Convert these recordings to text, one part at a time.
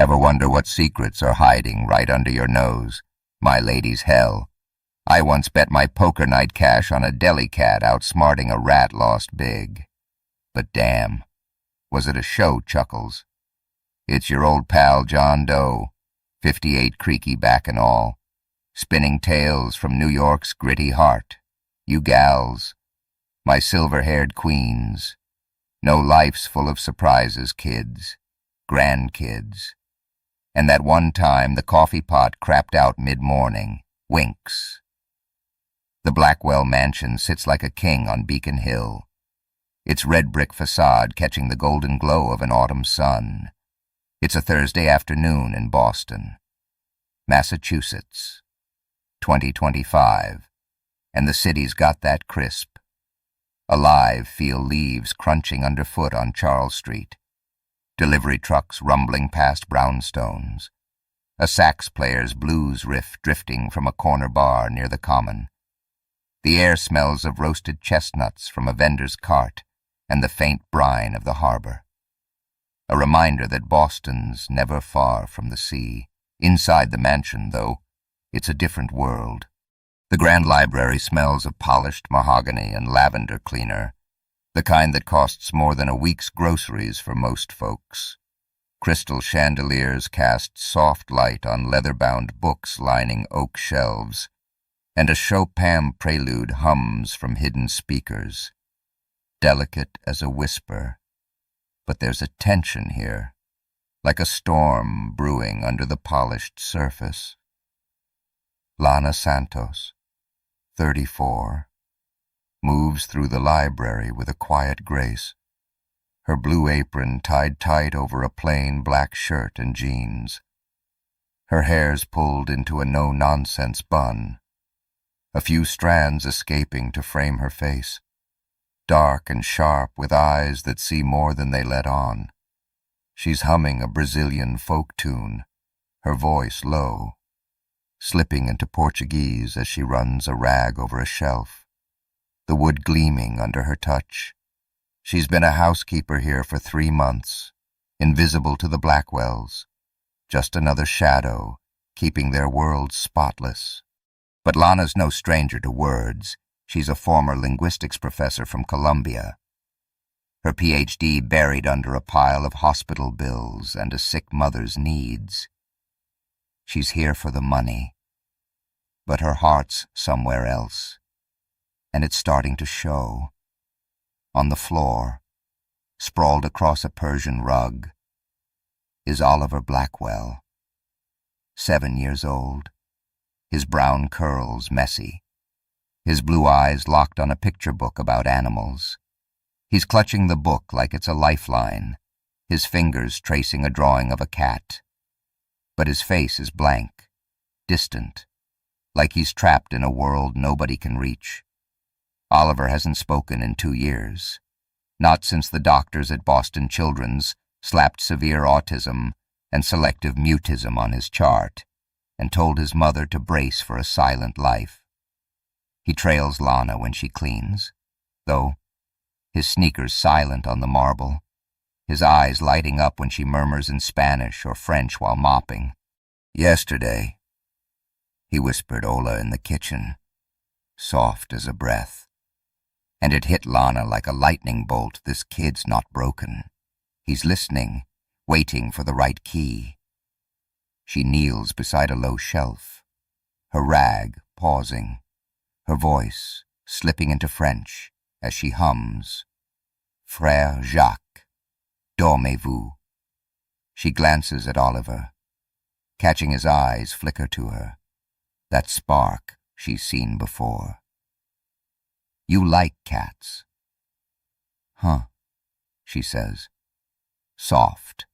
Ever wonder what secrets are hiding right under your nose? My lady's hell. I once bet my poker night cash on a deli cat outsmarting a rat lost big. But damn, was it a show, Chuckles? It's your old pal John Doe, 58 creaky back and all, spinning tales from New York's gritty heart. You gals, my silver-haired queens, know life's full of surprises, kids, grandkids. And that one time the coffee pot crapped out mid-morning, winks. The Blackwell mansion sits like a king on Beacon Hill, its red brick facade catching the golden glow of an autumn sun. It's a Thursday afternoon in Boston, Massachusetts, 2025, and the city's got that crisp. Alive feel leaves crunching underfoot on Charles Street, delivery trucks rumbling past brownstones, a sax player's blues riff drifting from a corner bar near the Common. The air smells of roasted chestnuts from a vendor's cart and the faint brine of the harbor. A reminder that Boston's never far from the sea. Inside the mansion, though, it's a different world. The grand library smells of polished mahogany and lavender cleaner, the kind that costs more than a week's groceries for most folks. Crystal chandeliers cast soft light on leather-bound books lining oak shelves, and a Chopin prelude hums from hidden speakers, delicate as a whisper. But there's a tension here, like a storm brewing under the polished surface. Lana Santos, 34, moves through the library with a quiet grace, her blue apron tied tight over a plain black shirt and jeans. Her hair's pulled into a no-nonsense bun, a few strands escaping to frame her face, dark and sharp with eyes that see more than they let on. She's humming a Brazilian folk tune, her voice low, slipping into Portuguese as she runs a rag over a shelf, the wood gleaming under her touch. She's been a housekeeper here for 3 months, invisible to the Blackwells, just another shadow, keeping their world spotless. But Lana's no stranger to words. She's a former linguistics professor from Columbia, her PhD buried under a pile of hospital bills and a sick mother's needs. She's here for the money, but her heart's somewhere else, and it's starting to show. On the floor, sprawled across a Persian rug, is Oliver Blackwell, 7 years old, his brown curls messy, his blue eyes locked on a picture book about animals. He's clutching the book like it's a lifeline, his fingers tracing a drawing of a cat. But his face is blank, distant, like he's trapped in a world nobody can reach. Oliver hasn't spoken in 2 years, not since the doctors at Boston Children's slapped severe autism and selective mutism on his chart and told his mother to brace for a silent life. He trails Lana when she cleans, though, his sneakers silent on the marble, his eyes lighting up when she murmurs in Spanish or French while mopping. "Yesterday," he whispered Ola in the kitchen, soft as a breath. And it hit Lana like a lightning bolt. This kid's not broken. He's listening, waiting for the right key. She kneels beside a low shelf, her rag pausing, her voice slipping into French as she hums, "Frère Jacques, dormez-vous." She glances at Oliver, catching his eyes flicker to her, that spark she's seen before. "You like cats." "Huh," she says, soft,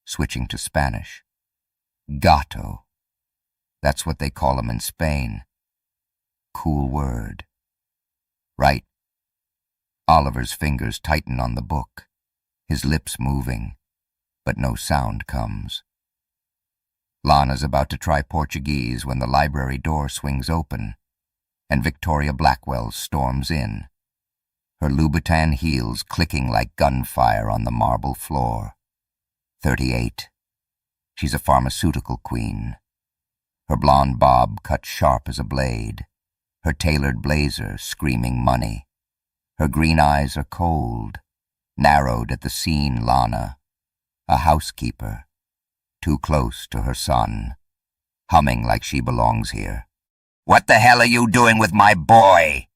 switching to Spanish. "Gato. That's what they call 'em in Spain. Cool word." "Right." Oliver's fingers tighten on the book, his lips moving, but no sound comes. Lana's about to try Portuguese when the library door swings open, and Victoria Blackwell storms in, her Louboutin heels clicking like gunfire on the marble floor. 38. She's a pharmaceutical queen. Her blonde bob cut sharp as a blade, her tailored blazer screaming money. Her green eyes are cold, narrowed at the seen Lana, a housekeeper, too close to her son, humming like she belongs here. "What the hell are you doing with my boy?"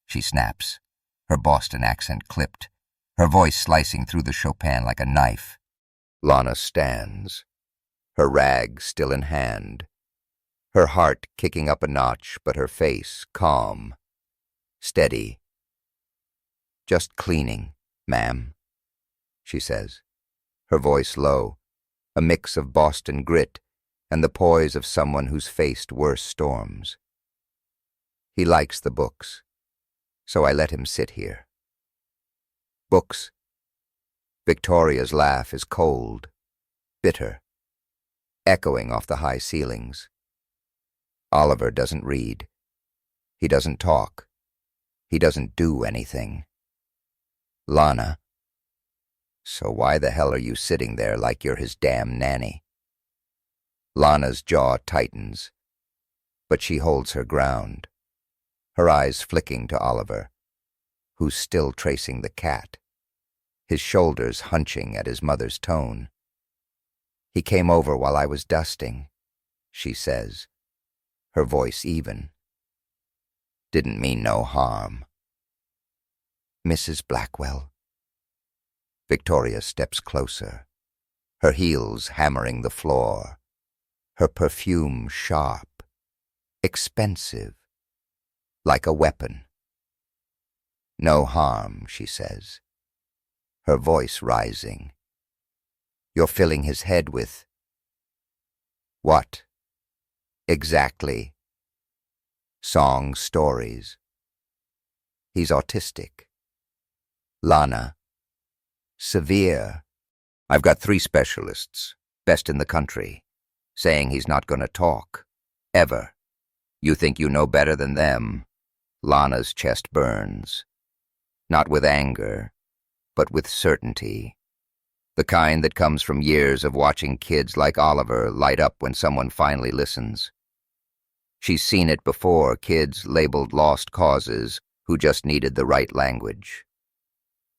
she snaps, her Boston accent clipped, her voice slicing through the Chopin like a knife. Lana stands, her rag still in hand, her heart kicking up a notch, but her face calm, steady. "Just cleaning, ma'am," she says, her voice low, a mix of Boston grit and the poise of someone who's faced worse storms. He likes the books, so I let him sit here. Books. Victoria's laugh is cold, bitter, echoing off the high ceilings. Oliver doesn't read. He doesn't talk. He doesn't do anything. Lana. So why the hell are you sitting there like you're his damn nanny? Lana's jaw tightens, but she holds her ground, her eyes flicking to Oliver, who's still tracing the cat, his shoulders hunching at his mother's tone. "He came over while I was dusting," she says, her voice even. "Didn't mean no harm." "Mrs. Blackwell." Victoria steps closer, her heels hammering the floor, her perfume sharp, expensive, like a weapon. "No harm," she says, her voice rising. "You're filling his head with—" "What?" "Exactly." "Songs, stories." "He's autistic." "Lana." "Severe." "I've got 3 specialists, best in the country, saying he's not going to talk. Ever. You think you know better than them." Lana's chest burns. Not with anger, but with certainty. The kind that comes from years of watching kids like Oliver light up when someone finally listens. She's seen it before, kids labeled lost causes who just needed the right language,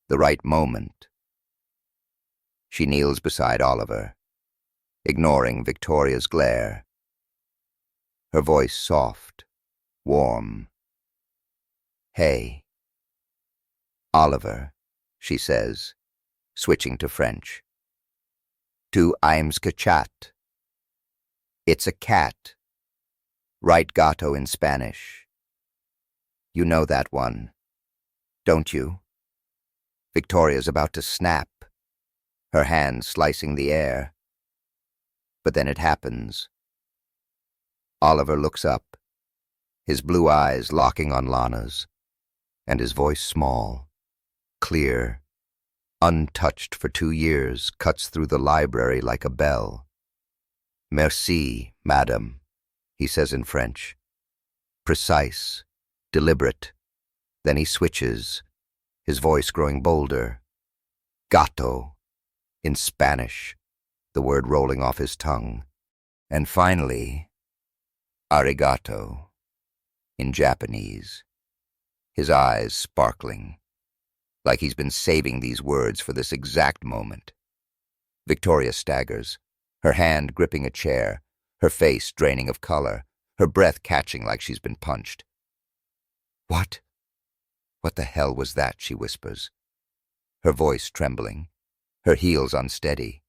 the right moment. She kneels beside Oliver, ignoring Victoria's glare. Her voice soft, warm. "Hey." "Oliver," she says, switching to French. "Tu aimes que chat." "It's a cat." "Right gato in Spanish." "You know that one, don't you?" Victoria's about to snap, her hand slicing the air. But then it happens. Oliver looks up, his blue eyes locking on Lana's, and his voice small, clear, untouched for 2 years, cuts through the library like a bell. "Merci, madame," he says in French. Precise, deliberate. Then he switches, his voice growing bolder. "Gato," in Spanish, the word rolling off his tongue. And finally, "Arigato," in Japanese, his eyes sparkling, like he's been saving these words for this exact moment. Victoria staggers, her hand gripping a chair, her face draining of color, her breath catching like she's been punched. "What? What the hell was that?" she whispers, her voice trembling, her heels unsteady.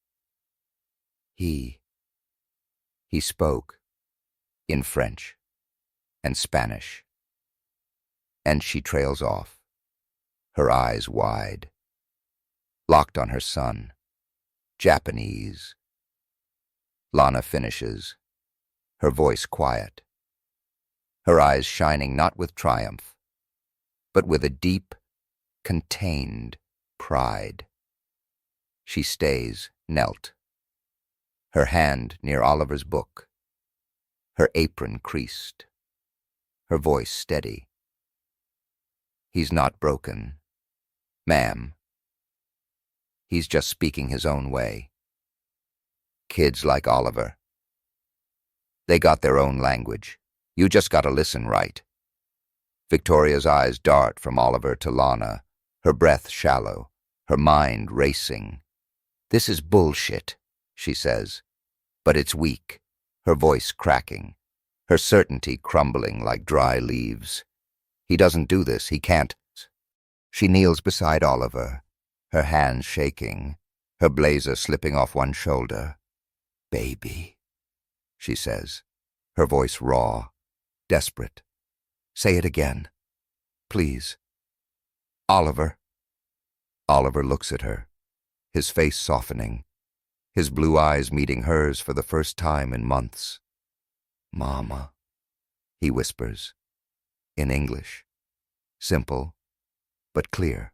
He spoke in French and Spanish. And she trails off, her eyes wide, locked on her son, Japanese. Lana finishes, her voice quiet, her eyes shining not with triumph, but with a deep, contained pride. She stays knelt, her hand near Oliver's book, her apron creased, her voice steady. "He's not broken, ma'am. He's just speaking his own way. kids like Oliver. They got their own language. You just gotta listen right. Victoria's eyes dart from Oliver to Lana, her breath shallow, her mind racing. This is bullshit, she says, but it's weak, her voice cracking, her certainty crumbling like dry leaves. He doesn't do this, he can't. She kneels beside Oliver, her hands shaking, her blazer slipping off one shoulder. Baby, she says, her voice raw, desperate. Say it again, please. Oliver. Oliver looks at her, his face softening, his blue eyes meeting hers for the first time in months. Mama, he whispers, in English, simple but clear.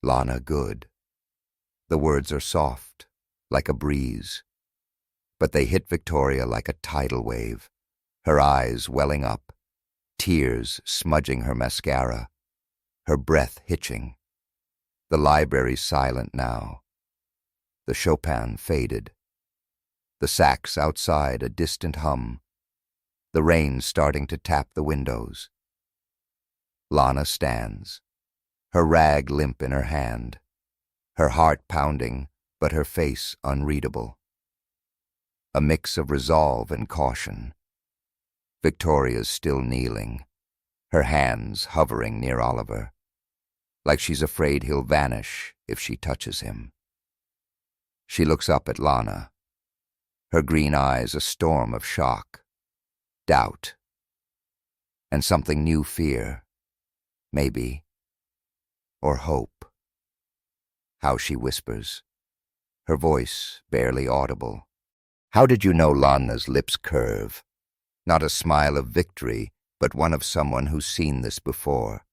Lana, good. The words are soft, like a breeze, but they hit Victoria like a tidal wave, her eyes welling up, tears smudging her mascara, her breath hitching. The library's silent now. The Chopin faded. The sax outside a distant hum. The rain starting to tap the windows. Lana stands, her rag limp in her hand, her heart pounding, but her face unreadable. A mix of resolve and caution. Victoria's still kneeling, her hands hovering near Oliver, like she's afraid he'll vanish if she touches him. She looks up at Lana, her green eyes a storm of shock, doubt, and something new fear, maybe, or hope. How she whispers, her voice barely audible. How did you know? Lana's lips curve. Not a smile of victory, but one of someone who's seen this before,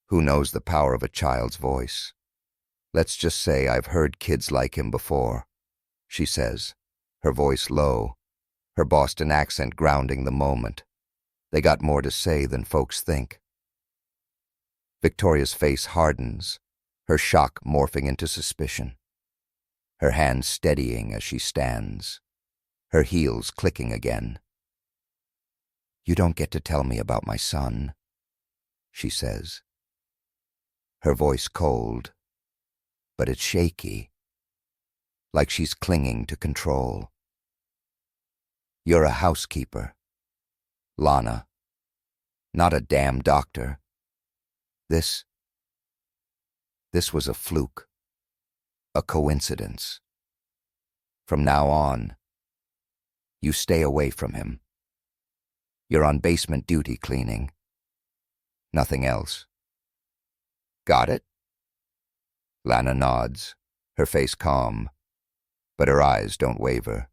who knows the power of a child's voice. Let's just say I've heard kids like him before, she says, her voice low, her Boston accent grounding the moment. They got more to say than folks think. Victoria's face hardens, her shock morphing into suspicion, her hands steadying as she stands, her heels clicking again. You don't get to tell me about my son, she says. Her voice cold, but it's shaky, like she's clinging to control. You're a housekeeper, Lana, not a damn doctor. This was a fluke, a coincidence. From now on, you stay away from him. You're on basement duty cleaning. Nothing else. Got it? Lana nods, her face calm, but her eyes don't waver.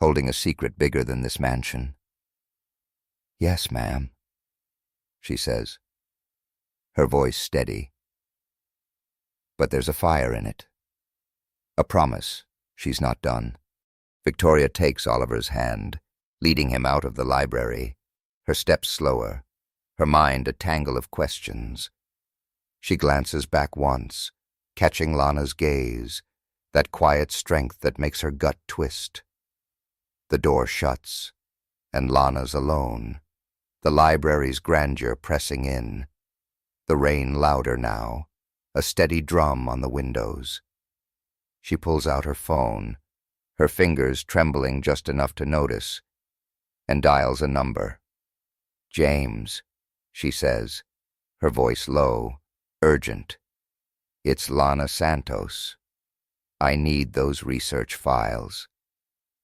Holding a secret bigger than this mansion. Yes, ma'am, she says, her voice steady. But there's a fire in it. A promise she's not done. Victoria takes Oliver's hand, leading him out of the library, her steps slower, her mind a tangle of questions. She glances back once, catching Lana's gaze, that quiet strength that makes her gut twist. The door shuts, and Lana's alone, the library's grandeur pressing in, the rain louder now, a steady drum on the windows. She pulls out her phone, her fingers trembling just enough to notice, and dials a number. James, she says, her voice low, urgent. It's Lana Santos. I need those research files.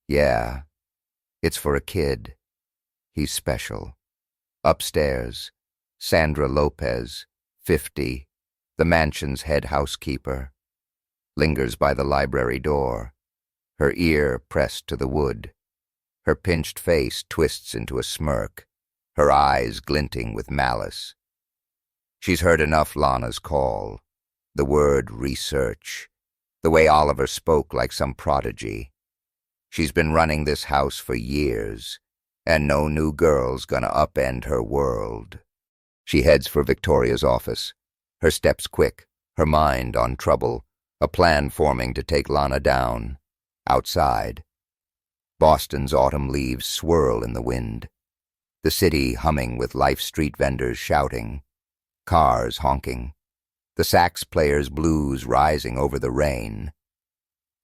Yeah, it's for a kid. He's special. Upstairs, Sandra Lopez, 50, the mansion's head housekeeper, lingers by the library door, her ear pressed to the wood. Her pinched face twists into a smirk, her eyes glinting with malice. She's heard enough Lana's call, the word research, the way Oliver spoke like some prodigy. She's been running this house for years, and no new girl's gonna upend her world. She heads for Victoria's office, her steps quick, her mind on trouble, a plan forming to take Lana down. Outside, Boston's autumn leaves swirl in the wind, the city humming with life street vendors shouting, cars honking, the sax player's blues rising over the rain.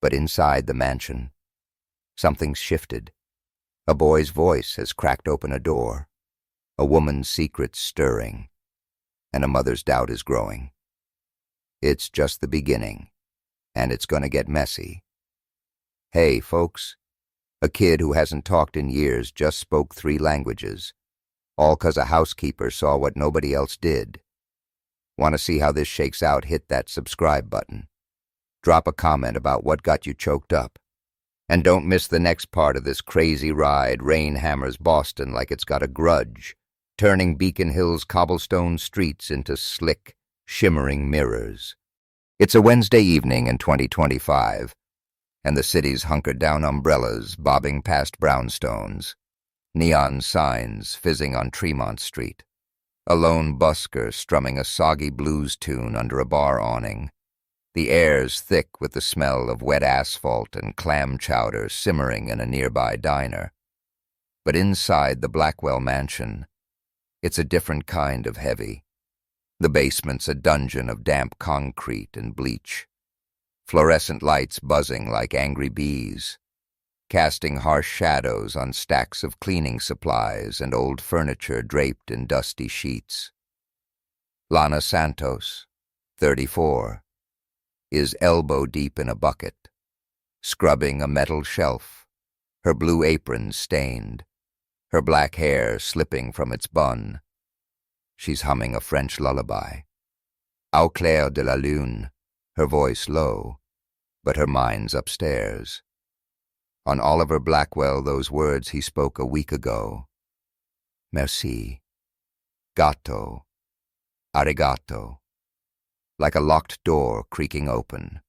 But inside the mansion, something's shifted. A boy's voice has cracked open a door, a woman's secrets stirring, and a mother's doubt is growing. It's just the beginning, and it's gonna get messy. Hey, folks, a kid who hasn't talked in years just spoke 3 languages, all 'cause a housekeeper saw what nobody else did. Want to see how this shakes out? Hit that subscribe button. Drop a comment about what got you choked up. And don't miss the next part of this crazy ride. Rain hammers Boston like it's got a grudge, turning Beacon Hill's cobblestone streets into slick, shimmering mirrors. It's a Wednesday evening in 2025, and the city's hunkered-down umbrellas bobbing past brownstones, neon signs fizzing on Tremont Street, a lone busker strumming a soggy blues tune under a bar awning. The air's thick with the smell of wet asphalt and clam chowder simmering in a nearby diner. But inside the Blackwell mansion, it's a different kind of heavy. The basement's a dungeon of damp concrete and bleach, fluorescent lights buzzing like angry bees, casting harsh shadows on stacks of cleaning supplies and old furniture draped in dusty sheets. Lana Santos, 34, is elbow-deep in a bucket, scrubbing a metal shelf, her blue apron stained, her black hair slipping from its bun. She's humming a French lullaby. Au clair de la lune, her voice low, but her mind's upstairs. On Oliver Blackwell, those words he spoke a week ago. Merci. Gatto. Arigato. Like a locked door creaking open.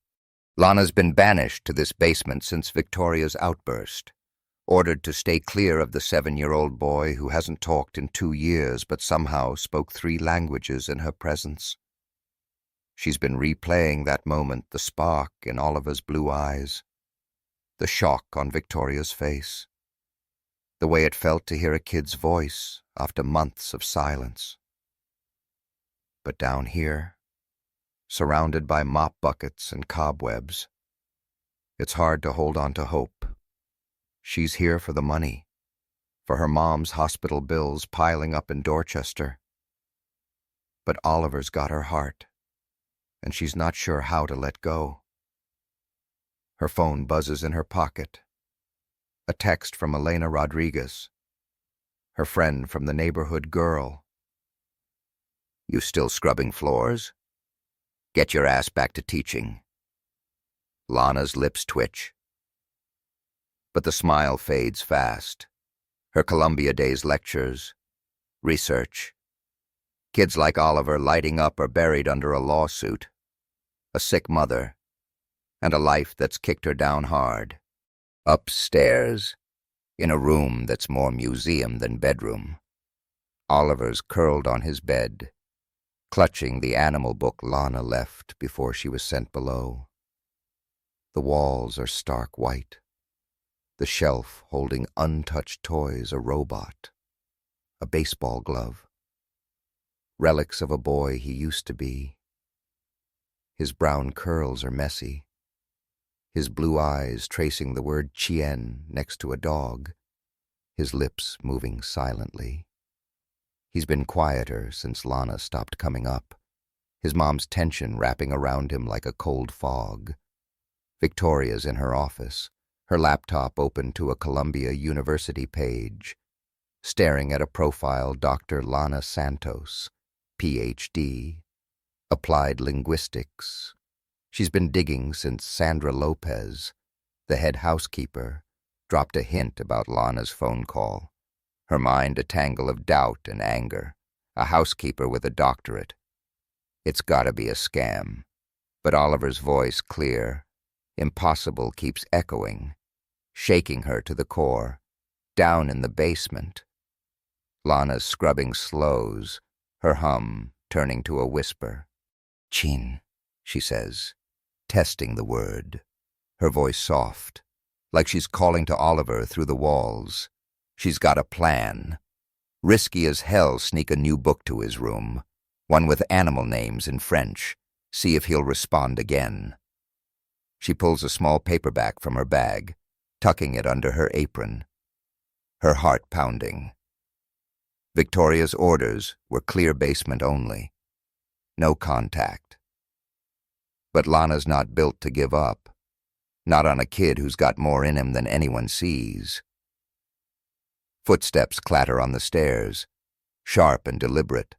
Lana's been banished to this basement since Victoria's outburst, ordered to stay clear of the 7-year-old boy who hasn't talked in 2 years but somehow spoke 3 languages in her presence. She's been replaying that moment, the spark in Oliver's blue eyes, the shock on Victoria's face, the way it felt to hear a kid's voice after months of silence. But down here, surrounded by mop buckets and cobwebs, it's hard to hold on to hope. She's here for the money, for her mom's hospital bills piling up in Dorchester. But Oliver's got her heart, and she's not sure how to let go. Her phone buzzes in her pocket. A text from Elena Rodriguez, her friend from the neighborhood girl. You still scrubbing floors? Get your ass back to teaching. Lana's lips twitch. But the smile fades fast. Her Columbia Days lectures, research. Kids like Oliver lighting up or buried under a lawsuit. A sick mother, and a life that's kicked her down hard. Upstairs, in a room that's more museum than bedroom, Oliver's curled on his bed, clutching the animal book Lana left before she was sent below. The walls are stark white, the shelf holding untouched toys, a robot, a baseball glove, relics of a boy he used to be. His brown curls are messy, his blue eyes tracing the word Chien next to a dog, his lips moving silently. He's been quieter since Lana stopped coming up, his mom's tension wrapping around him like a cold fog. Victoria's in her office, her laptop open to a Columbia University page, staring at a profile Dr. Lana Santos, Ph.D., applied linguistics. She's been digging since Sandra Lopez, the head housekeeper, dropped a hint about Lana's phone call. Her mind a tangle of doubt and anger, a housekeeper with a doctorate. It's gotta be a scam. But Oliver's voice, clear, impossible, keeps echoing, shaking her to the core. Down in the basement. Lana's scrubbing slows, her hum turning to a whisper. Chin, she says, testing the word, her voice soft, like she's calling to Oliver through the walls. She's got a plan. Risky as hell sneak a new book to his room, one with animal names in French, see if he'll respond again. She pulls a small paperback from her bag, tucking it under her apron, her heart pounding. Victoria's orders were clear basement only. No contact. But Lana's not built to give up. Not on a kid who's got more in him than anyone sees. Footsteps clatter on the stairs, sharp and deliberate.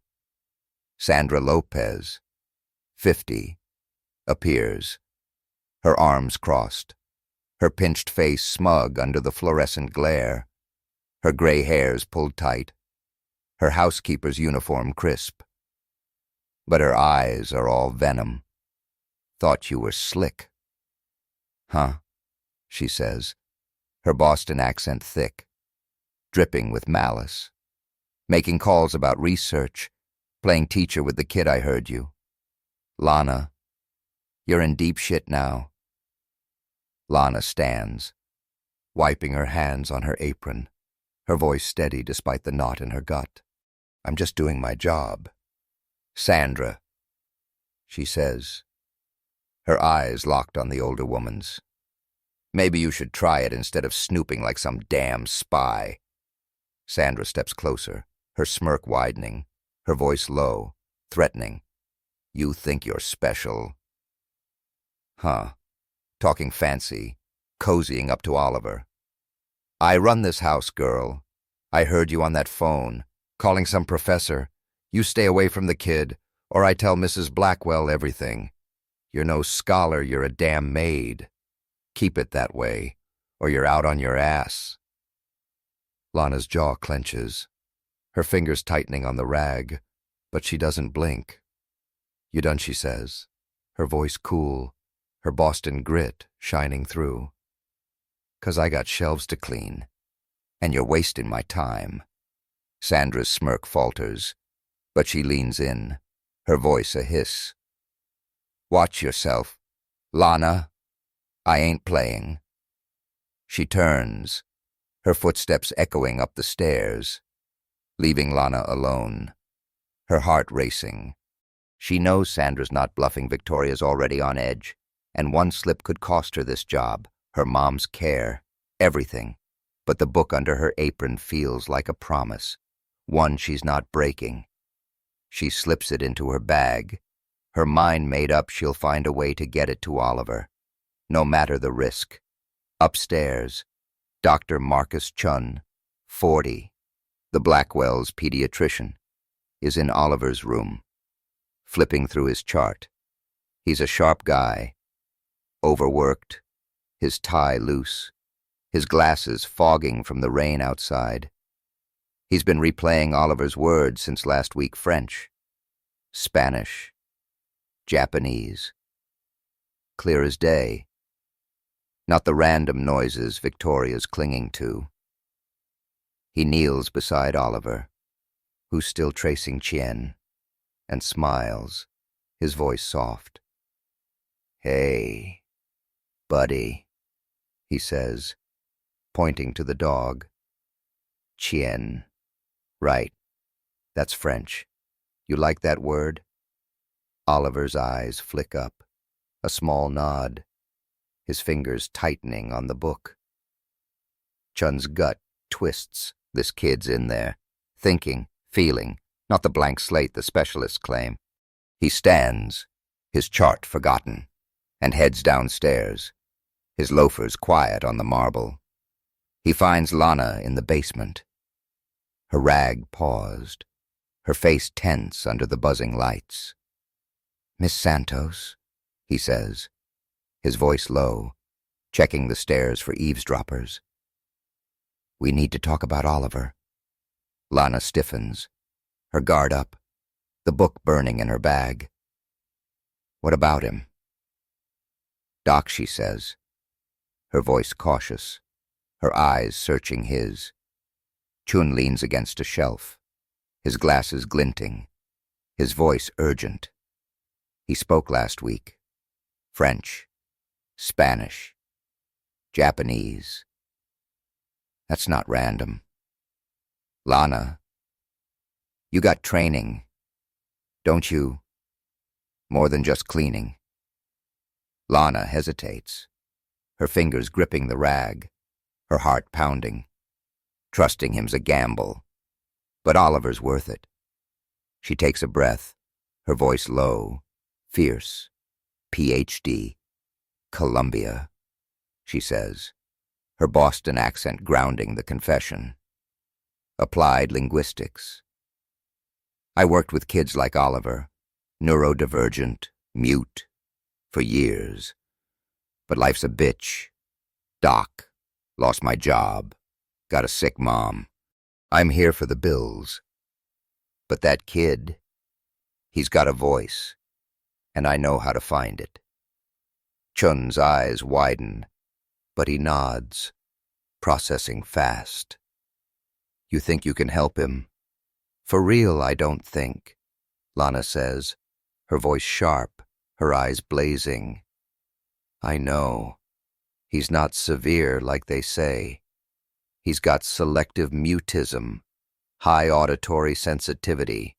Sandra Lopez, 50, appears, her arms crossed, her pinched face smug under the fluorescent glare, her gray hairs pulled tight, her housekeeper's uniform crisp. But her eyes are all venom. Thought you were slick. Huh, she says, her Boston accent thick, dripping with malice. Making calls about research, playing teacher with the kid I heard you. Lana, you're in deep shit now. Lana stands, wiping her hands on her apron, her voice steady despite the knot in her gut. I'm just doing my job. Sandra, she says, her eyes locked on the older woman's. Maybe you should try it instead of snooping like some damn spy. Sandra steps closer, her smirk widening, her voice low, threatening. You think you're special. Huh. Talking fancy, cozying up to Oliver. I run this house, girl. I heard you on that phone, calling some professor. You stay away from the kid, or I tell Mrs. Blackwell everything. You're no scholar, you're a damn maid. Keep it that way, or you're out on your ass. Lana's jaw clenches, her fingers tightening on the rag, but she doesn't blink. You done, she says, her voice cool, her Boston grit shining through. 'Cause I got shelves to clean, and you're wasting my time. Sandra's smirk falters, but she leans in, her voice a hiss. Watch yourself, Lana. I ain't playing. She turns, her footsteps echoing up the stairs, leaving Lana alone, her heart racing. She knows Sandra's not bluffing. Victoria's already on edge, and one slip could cost her this job, her mom's care, everything. But the book under her apron feels like a promise, one she's not breaking. She slips it into her bag, her mind made up she'll find a way to get it to Oliver, no matter the risk. Upstairs, Dr. Marcus Chun, 40, the Blackwell's pediatrician, is in Oliver's room, flipping through his chart. He's a sharp guy, overworked, his tie loose, his glasses fogging from the rain outside. He's been replaying Oliver's words since last week: French, Spanish, Japanese. Clear as day. Not the random noises Victoria's clinging to. He kneels beside Oliver, who's still tracing Chien, and smiles, his voice soft. Hey, buddy, he says, pointing to the dog. Chien. Right. That's French. You like that word? Oliver's eyes flick up, a small nod, his fingers tightening on the book. Chun's gut twists. This kid's in there, thinking, feeling, not the blank slate the specialists claim. He stands, his chart forgotten, and heads downstairs, his loafers quiet on the marble. He finds Lana in the basement. Her rag paused, her face tense under the buzzing lights. Miss Santos, he says, his voice low, checking the stairs for eavesdroppers. We need to talk about Oliver. Lana stiffens, her guard up, the book burning in her bag. What about him? Doc, she says, her voice cautious, her eyes searching his. Chun leans against a shelf, his glasses glinting, his voice urgent. He spoke last week. French, Spanish. Japanese. That's not random. Lana, you got training, don't you? More than just cleaning. Lana hesitates, her fingers gripping the rag, her heart pounding. Trusting him's a gamble, but Oliver's worth it. She takes a breath, her voice low, fierce. PhD, Columbia, she says, her Boston accent grounding the confession. Applied linguistics. I worked with kids like Oliver, neurodivergent, mute, for years. But life's a bitch. Doc, lost my job, got a sick mom. I'm here for the bills. But that kid, he's got a voice, and I know how to find it. Chun's eyes widen, but he nods, processing fast. You think you can help him? For real, I don't think, Lana says, her voice sharp, her eyes blazing. I know. He's not severe like they say. He's got selective mutism, high auditory sensitivity.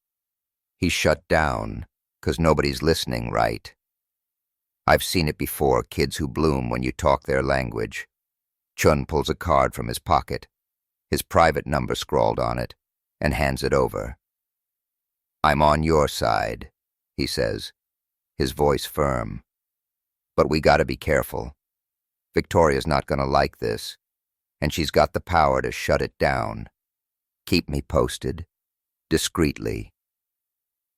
He's shut down, 'cause nobody's listening right. I've seen it before, kids who bloom when you talk their language. Chun pulls a card from his pocket, his private number scrawled on it, and hands it over. I'm on your side, he says, his voice firm. But we gotta be careful. Victoria's not gonna like this, and she's got the power to shut it down. Keep me posted, discreetly.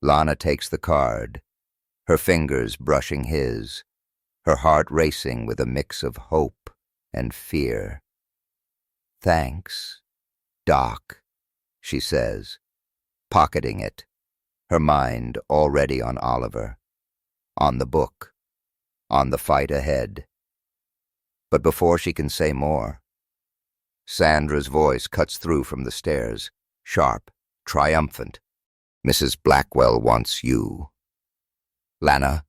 Lana takes the card, her fingers brushing his, her heart racing with a mix of hope and fear. Thanks, Doc, she says, pocketing it, her mind already on Oliver, on the book, on the fight ahead. But before she can say more, Sandra's voice cuts through from the stairs, sharp, triumphant. Mrs. Blackwell wants you. Lana,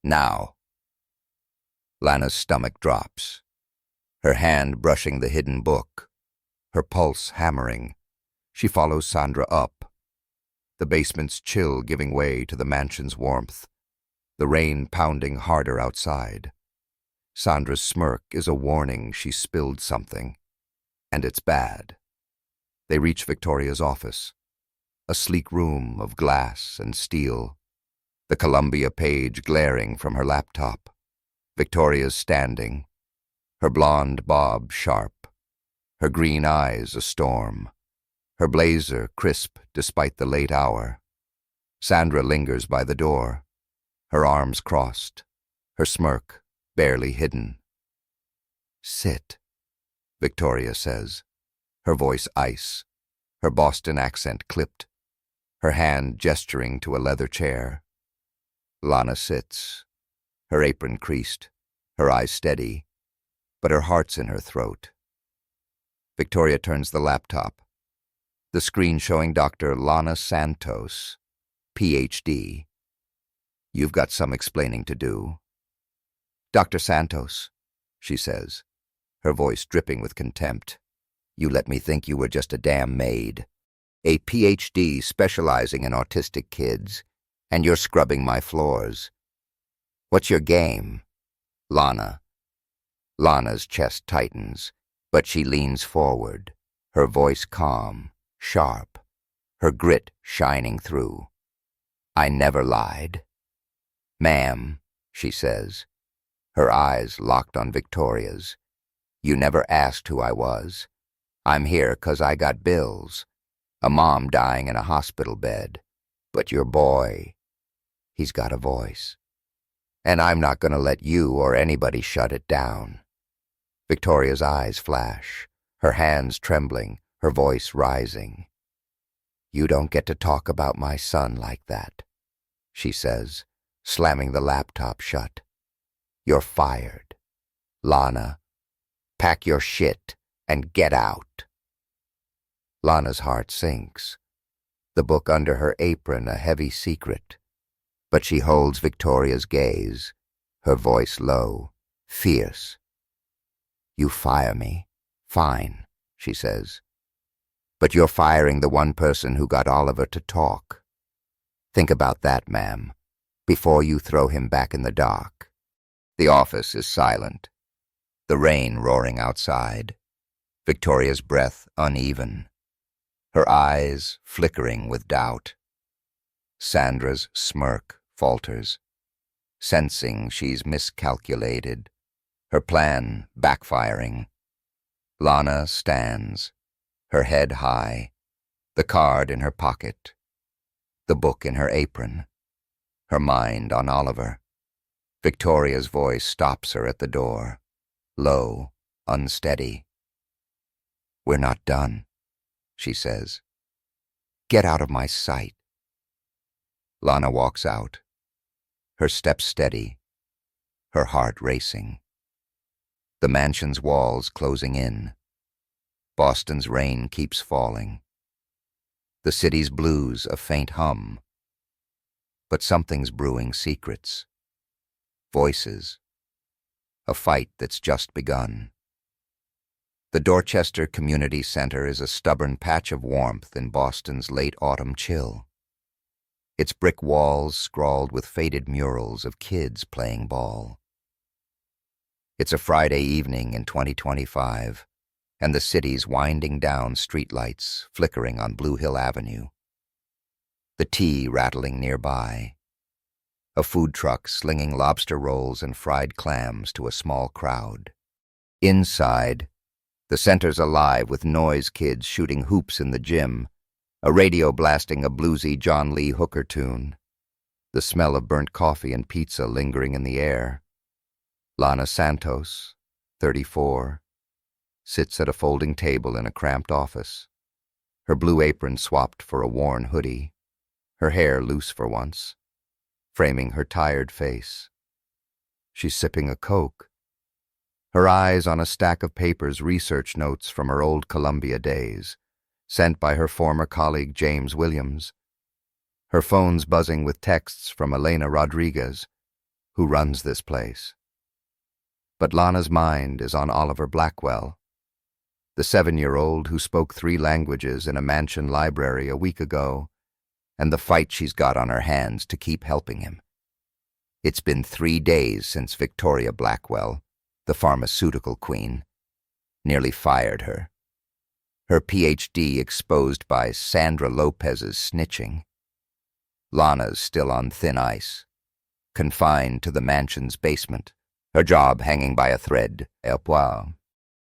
now. Lana's stomach drops, her hand brushing the hidden book, her pulse hammering. She follows Sandra up, the basement's chill giving way to the mansion's warmth, the rain pounding harder outside. Sandra's smirk is a warning she spilled something, and it's bad. They reach Victoria's office, a sleek room of glass and steel, the Columbia page glaring from her laptop. Victoria's standing, her blonde bob sharp, her green eyes a storm, her blazer crisp despite the late hour. Sandra lingers by the door, her arms crossed, her smirk barely hidden. Sit, Victoria says, her voice ice, her Boston accent clipped, her hand gesturing to a leather chair. Lana sits, her apron creased, her eyes steady, but her heart's in her throat. Victoria turns the laptop, the screen showing Dr. Lana Santos, PhD. You've got some explaining to do. Dr. Santos, she says, her voice dripping with contempt. You let me think you were just a damn maid. A PhD specializing in autistic kids, and you're scrubbing my floors. What's your game? Lana. Lana's chest tightens, but she leans forward, her voice calm, sharp, her grit shining through. I never lied. Ma'am, she says, her eyes locked on Victoria's. You never asked who I was. I'm here 'cause I got bills. A mom dying in a hospital bed. But your boy, he's got a voice. And I'm not going to let you or anybody shut it down. Victoria's eyes flash, her hands trembling, her voice rising. You don't get to talk about my son like that, she says, slamming the laptop shut. You're fired. Lana, pack your shit and get out. Lana's heart sinks, the book under her apron a heavy secret. But she holds Victoria's gaze, her voice low, fierce. You fire me. Fine, she says. But you're firing the one person who got Oliver to talk. Think about that, ma'am, before you throw him back in the dock. The office is silent. The rain roaring outside. Victoria's breath uneven. Her eyes flickering with doubt. Sandra's smirk falters, sensing she's miscalculated, her plan backfiring. Lana stands, her head high, the card in her pocket, the book in her apron, her mind on Oliver. Victoria's voice stops her at the door, low, unsteady. We're not done, she says. Get out of my sight. Lana walks out, her steps steady, her heart racing. The mansion's walls closing in. Boston's rain keeps falling. The city's blues a faint hum. But something's brewing secrets. Voices. A fight that's just begun. The Dorchester Community Center is a stubborn patch of warmth in Boston's late autumn chill. Its brick walls scrawled with faded murals of kids playing ball. It's a Friday evening in 2025, and the city's winding down streetlights flickering on Blue Hill Avenue. The tea rattling nearby. A food truck slinging lobster rolls and fried clams to a small crowd. Inside, the center's alive with noise kids shooting hoops in the gym, a radio blasting a bluesy John Lee Hooker tune, the smell of burnt coffee and pizza lingering in the air. Lana Santos, 34, sits at a folding table in a cramped office, her blue apron swapped for a worn hoodie, her hair loose for once, framing her tired face. She's sipping a Coke, her eyes on a stack of papers, research notes from her old Columbia days, sent by her former colleague James Williams. Her phone's buzzing with texts from Elena Rodriguez, who runs this place. But Lana's mind is on Oliver Blackwell, the 7-year-old who spoke 3 languages in a mansion library a week ago, and the fight she's got on her hands to keep helping him. It's been 3 days since Victoria Blackwell, the pharmaceutical queen, nearly fired her. Her PhD exposed by Sandra Lopez's snitching. Lana's still on thin ice, confined to the mansion's basement, her job hanging by a thread, au revoir.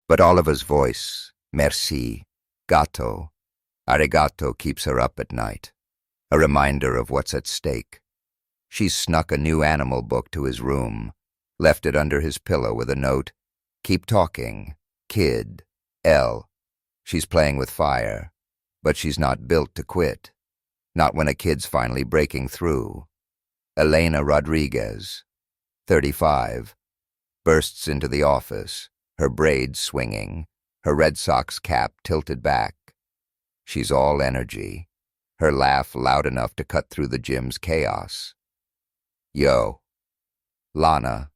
But Oliver's voice, merci, gato, arigato, keeps her up at night, a reminder of what's at stake. She's snuck a new animal book to his room, left it under his pillow with a note, keep talking, kid, L. She's playing with fire, but she's not built to quit. Not when a kid's finally breaking through. Elena Rodriguez, 35, bursts into the office, her braids swinging, her Red Sox cap tilted back. She's all energy, her laugh loud enough to cut through the gym's chaos. Yo, Lana,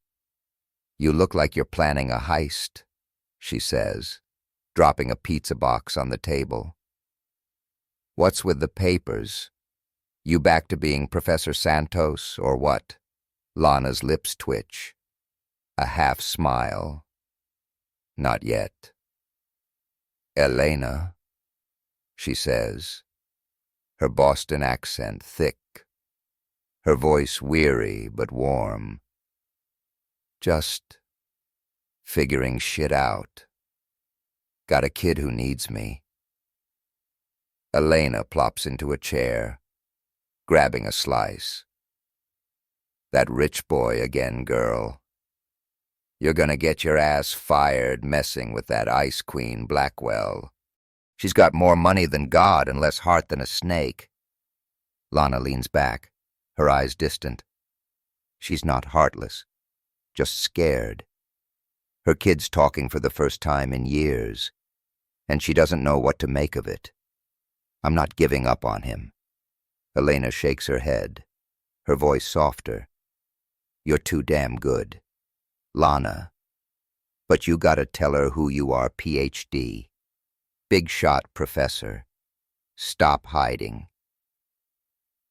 you look like you're planning a heist, she says, dropping a pizza box on the table. What's with the papers? You back to being Professor Santos, or what? Lana's lips twitch. A half smile. Not yet. Elena, she says, her Boston accent thick, her voice weary but warm. Just figuring shit out. Got a kid who needs me. Elena plops into a chair, grabbing a slice. That rich boy again, girl. You're gonna get your ass fired messing with that ice queen Blackwell. She's got more money than God and less heart than a snake. Lana leans back, her eyes distant. She's not heartless, just scared. Her kid's talking for the first time in years, and she doesn't know what to make of it. I'm not giving up on him. Elena shakes her head, her voice softer. You're too damn good. Lana. But you gotta tell her who you are, PhD. Big shot professor. Stop hiding.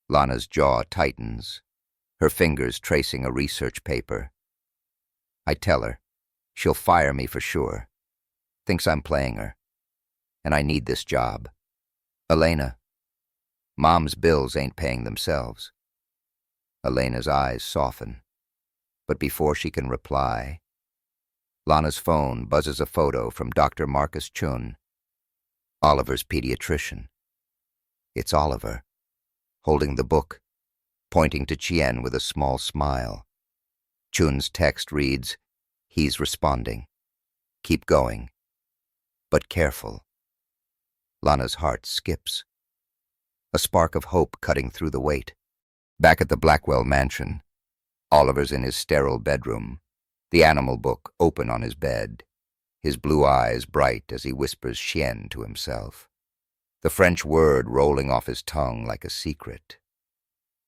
Lana's jaw tightens, her fingers tracing a research paper. I tell her. She'll fire me for sure. Thinks I'm playing her. And I need this job. Elena, Mom's bills ain't paying themselves. Elena's eyes soften. But before she can reply, Lana's phone buzzes a photo from Dr. Marcus Chun, Oliver's pediatrician. It's Oliver, holding the book, pointing to Chien with a small smile. Chun's text reads, "He's responding. Keep going. But careful." Lana's heart skips. A spark of hope cutting through the weight. Back at the Blackwell mansion, Oliver's in his sterile bedroom, the animal book open on his bed, his blue eyes bright as he whispers chien to himself, the French word rolling off his tongue like a secret.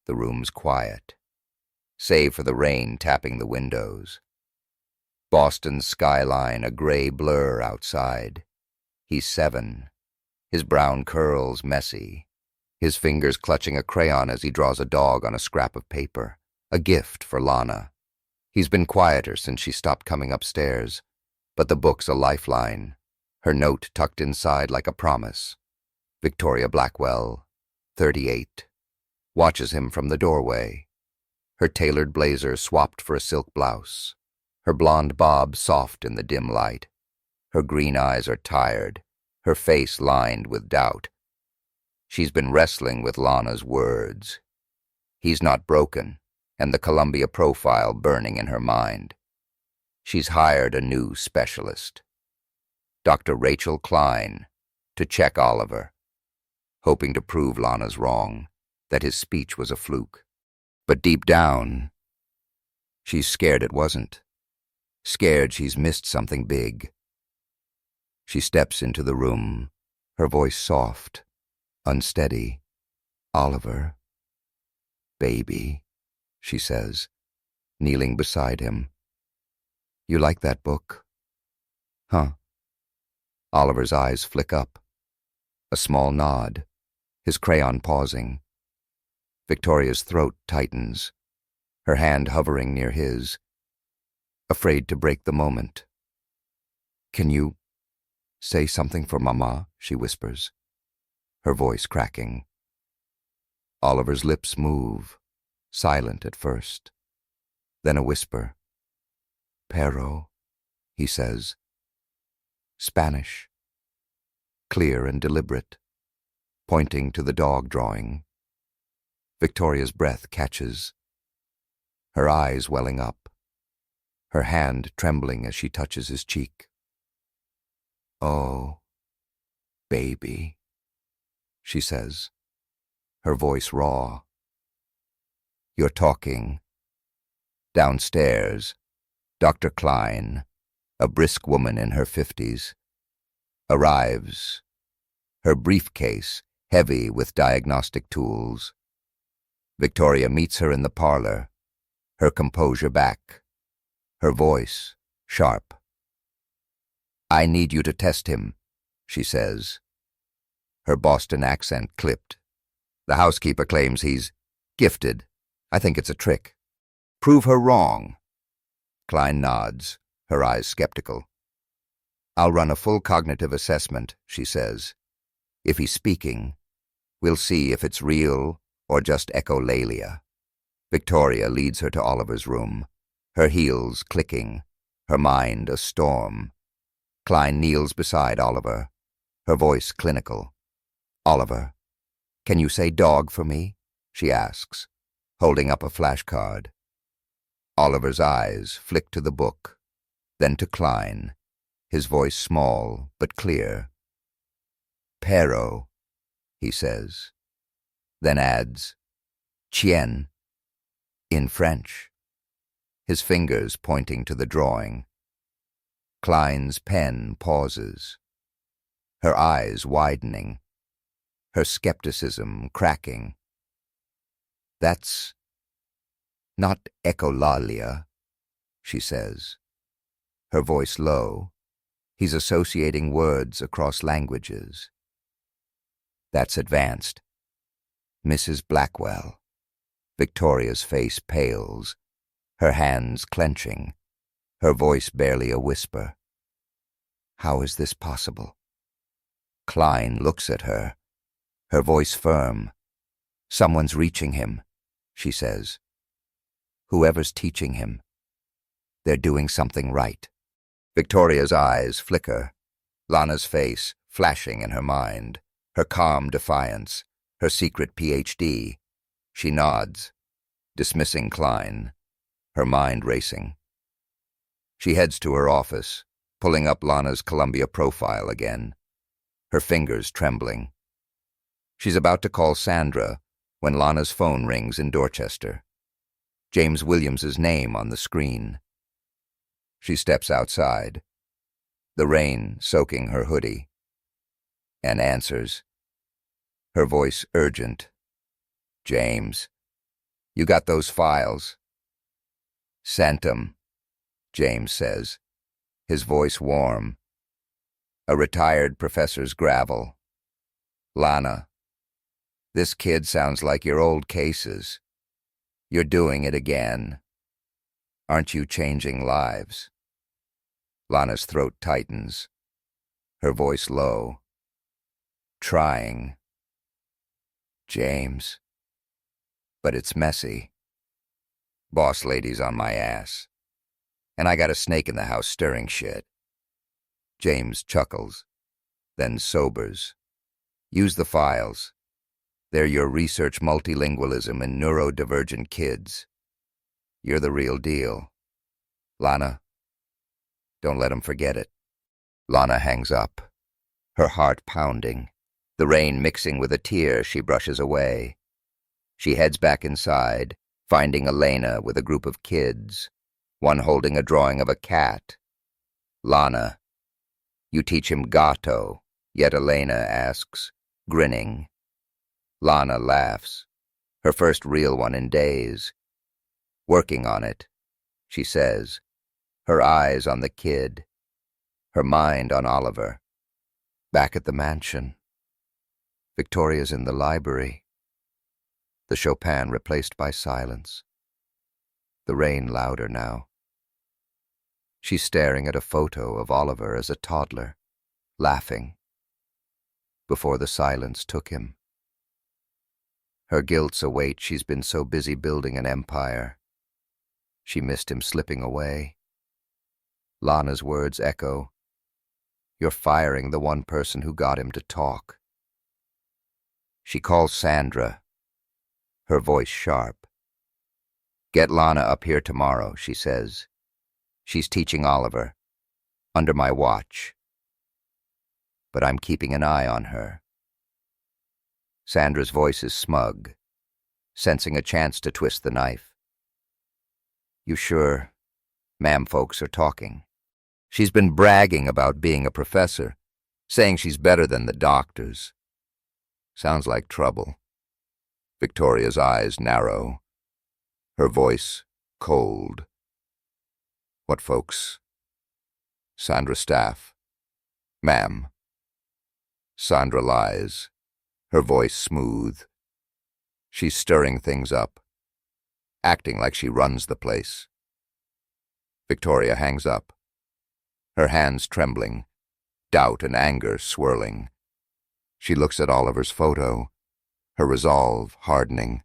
The room's quiet, save for the rain tapping the windows. Boston's skyline a gray blur outside. He's 7, his brown curls messy, his fingers clutching a crayon as he draws a dog on a scrap of paper, a gift for Lana. He's been quieter since she stopped coming upstairs, but the book's a lifeline, her note tucked inside like a promise. Victoria Blackwell, 38, watches him from the doorway, her tailored blazer swapped for a silk blouse, her blonde bob soft in the dim light. Her green eyes are tired, her face lined with doubt. She's been wrestling with Lana's words. He's not broken, and the Columbia profile burning in her mind. She's hired a new specialist, Dr. Rachel Klein, to check Oliver, hoping to prove Lana's wrong, that his speech was a fluke. But deep down, she's scared it wasn't. Scared she's missed something big. She steps into the room, her voice soft, unsteady. "Oliver, baby," she says, kneeling beside him. "You like that book?" "Huh?" Oliver's eyes flick up. A small nod, his crayon pausing. Victoria's throat tightens, her hand hovering near his, afraid to break the moment. "Can you say something for Mama?" she whispers, her voice cracking. Oliver's lips move, silent at first, then a whisper. "Pero," he says. Spanish, clear and deliberate, pointing to the dog drawing. Victoria's breath catches, her eyes welling up, her hand trembling as she touches his cheek. "Oh, baby," she says, her voice raw. "You're talking." Downstairs, Dr. Klein, a brisk woman in her 50s, arrives, her briefcase heavy with diagnostic tools. Victoria meets her in the parlor, her composure back, her voice sharp. "I need you to test him," she says, her Boston accent clipped. "The housekeeper claims he's gifted. I think it's a trick. Prove her wrong." Klein nods, her eyes skeptical. "I'll run a full cognitive assessment," she says. "If he's speaking, we'll see if it's real or just echolalia." Victoria leads her to Oliver's room, her heels clicking, her mind a storm. Klein kneels beside Oliver, her voice clinical. "Oliver, can you say dog for me?" she asks, holding up a flashcard. Oliver's eyes flick to the book, then to Klein, his voice small but clear. "Pero," he says, then adds, "Chien," in French, his fingers pointing to the drawing. Klein's pen pauses, her eyes widening, her skepticism cracking. "That's not echolalia," she says, her voice low. He's associating words across languages. That's advanced. Mrs. Blackwell. Victoria's face pales, her hands clenching, her voice barely a whisper. How is this possible? Klein looks at her, her voice firm. Someone's reaching him, she says. Whoever's teaching him. They're doing something right. Victoria's eyes flicker, Lana's face flashing in her mind, her calm defiance, her secret PhD. She nods, dismissing Klein, her mind racing. She heads to her office, pulling up Lana's Columbia profile again, her fingers trembling. She's about to call Sandra when Lana's phone rings in Dorchester. James Williams's name on the screen. She steps outside, the rain soaking her hoodie, and answers, her voice urgent. James, you got those files? Sent 'em, James says, his voice warm. A retired professor's gravel. Lana, this kid sounds like your old cases. You're doing it again. Aren't you changing lives? Lana's throat tightens, her voice low. Trying. James. But it's messy. Boss lady's on my ass. And I got a snake in the house stirring shit. James chuckles, then sobers. Use the files. They're your research multilingualism and neurodivergent kids. You're the real deal. Lana, don't let 'em forget it. Lana hangs up, her heart pounding, the rain mixing with a tear she brushes away. She heads back inside, finding Elena with a group of kids, one holding a drawing of a cat. Lana, you teach him gato, yet Elena asks, grinning. Lana laughs, her first real one in days. Working on it, she says, her eyes on the kid, her mind on Oliver. Back at the mansion. Victoria's in the library. The Chopin replaced by silence. The rain louder now. She's staring at a photo of Oliver as a toddler, laughing, before the silence took him. Her guilt's a weight she's been so busy building an empire. She missed him slipping away. Lana's words echo, you're firing the one person who got him to talk. She calls Sandra, her voice sharp. Get Lana up here tomorrow, she says. She's teaching Oliver, under my watch. But I'm keeping an eye on her. Sandra's voice is smug, sensing a chance to twist the knife. You sure ma'am folks are talking? She's been bragging about being a professor, saying she's better than the doctors. Sounds like trouble. Victoria's eyes narrow, her voice cold. What folks? Sandra staff. Ma'am. Sandra lies, her voice smooth. She's stirring things up, acting like she runs the place. Victoria hangs up, her hands trembling, doubt and anger swirling. She looks at Oliver's photo, her resolve hardening.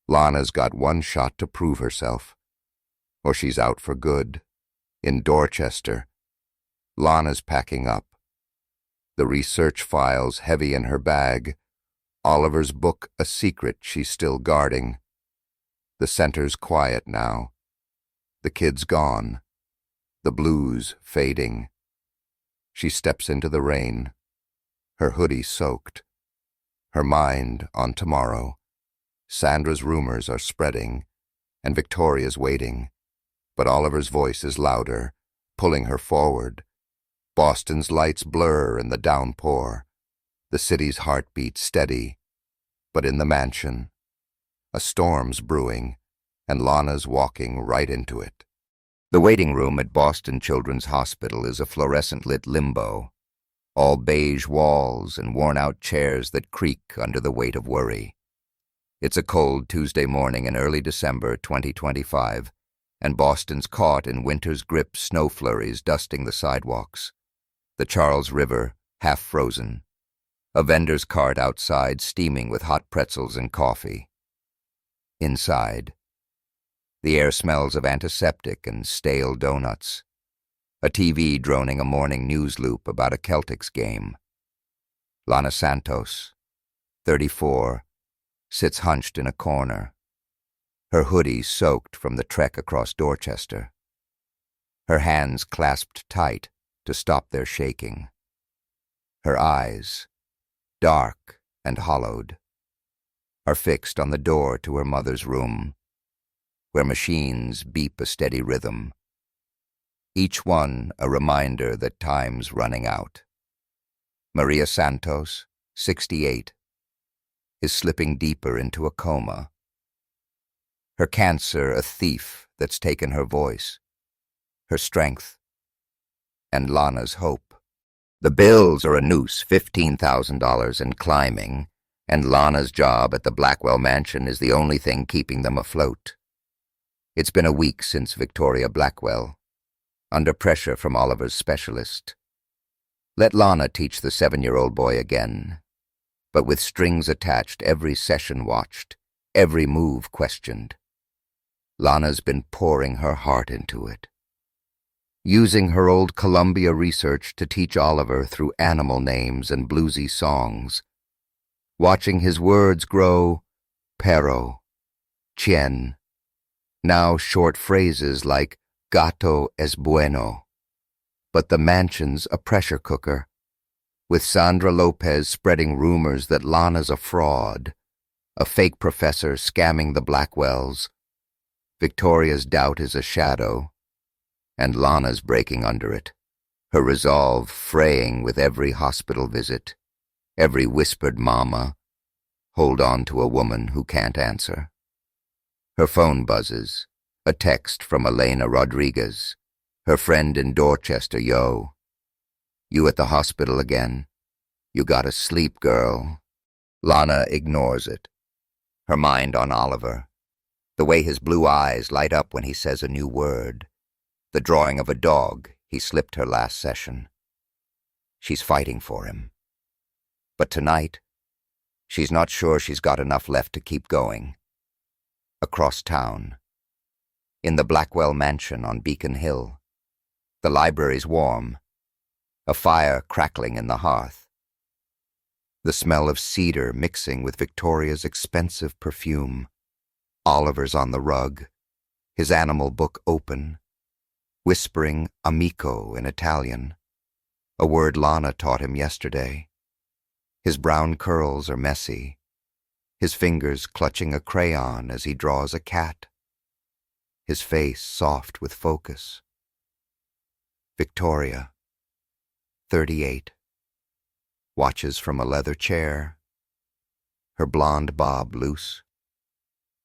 Lana's got one shot to prove herself, or she's out for good. In Dorchester, Lana's packing up. The research files heavy in her bag, Oliver's book a secret she's still guarding. The center's quiet now. The kid's gone, the blues fading. She steps into the rain, her hoodie soaked, her mind on tomorrow. Sandra's rumors are spreading, and Victoria's waiting, but Oliver's voice is louder, pulling her forward. Boston's lights blur in the downpour, the city's heartbeat steady, but in the mansion, a storm's brewing, and Lana's walking right into it. The waiting room at Boston Children's Hospital is a fluorescent-lit limbo, all beige walls and worn-out chairs that creak under the weight of worry. It's a cold Tuesday morning in early December 2025, and Boston's caught in winter's grip snow flurries dusting the sidewalks. The Charles River, half frozen. A vendor's cart outside steaming with hot pretzels and coffee. Inside, the air smells of antiseptic and stale donuts. A TV droning a morning news loop about a Celtics game. Lana Santos, 34, sits hunched in a corner, her hoodie soaked from the trek across Dorchester. Her hands clasped tight to stop their shaking. Her eyes, dark and hollowed, are fixed on the door to her mother's room, where machines beep a steady rhythm, each one a reminder that time's running out. Maria Santos, 68, is slipping deeper into a coma. Her cancer a thief that's taken her voice, her strength, and Lana's hope. The bills are a noose, $15,000 and climbing, and Lana's job at the Blackwell mansion is the only thing keeping them afloat. It's been a week since Victoria Blackwell, under pressure from Oliver's specialist. Let Lana teach the 7-year-old boy again, but with strings attached, every session watched, every move questioned. Lana's been pouring her heart into it, using her old Columbia research to teach Oliver through animal names and bluesy songs, watching his words grow, pero, chien, now short phrases like gato es bueno. But the mansion's a pressure cooker, with Sandra Lopez spreading rumors that Lana's a fraud, a fake professor scamming the Blackwells. Victoria's doubt is a shadow, and Lana's breaking under it, her resolve fraying with every hospital visit, every whispered mama, hold on to a woman who can't answer. Her phone buzzes, a text from Elena Rodriguez, her friend in Dorchester. Yo, you at the hospital again? You gotta sleep, girl. Lana ignores it, her mind on Oliver, the way his blue eyes light up when he says a new word, the drawing of a dog he slipped her last session. She's fighting for him. But tonight, she's not sure she's got enough left to keep going. Across town, in the Blackwell mansion on Beacon Hill, the library's warm, a fire crackling in the hearth, the smell of cedar mixing with Victoria's expensive perfume. Oliver's on the rug, his animal book open, whispering amico in Italian, a word Lana taught him yesterday. His brown curls are messy, his fingers clutching a crayon as he draws a cat, his face soft with focus. Victoria, 38, watches from a leather chair, her blonde bob loose,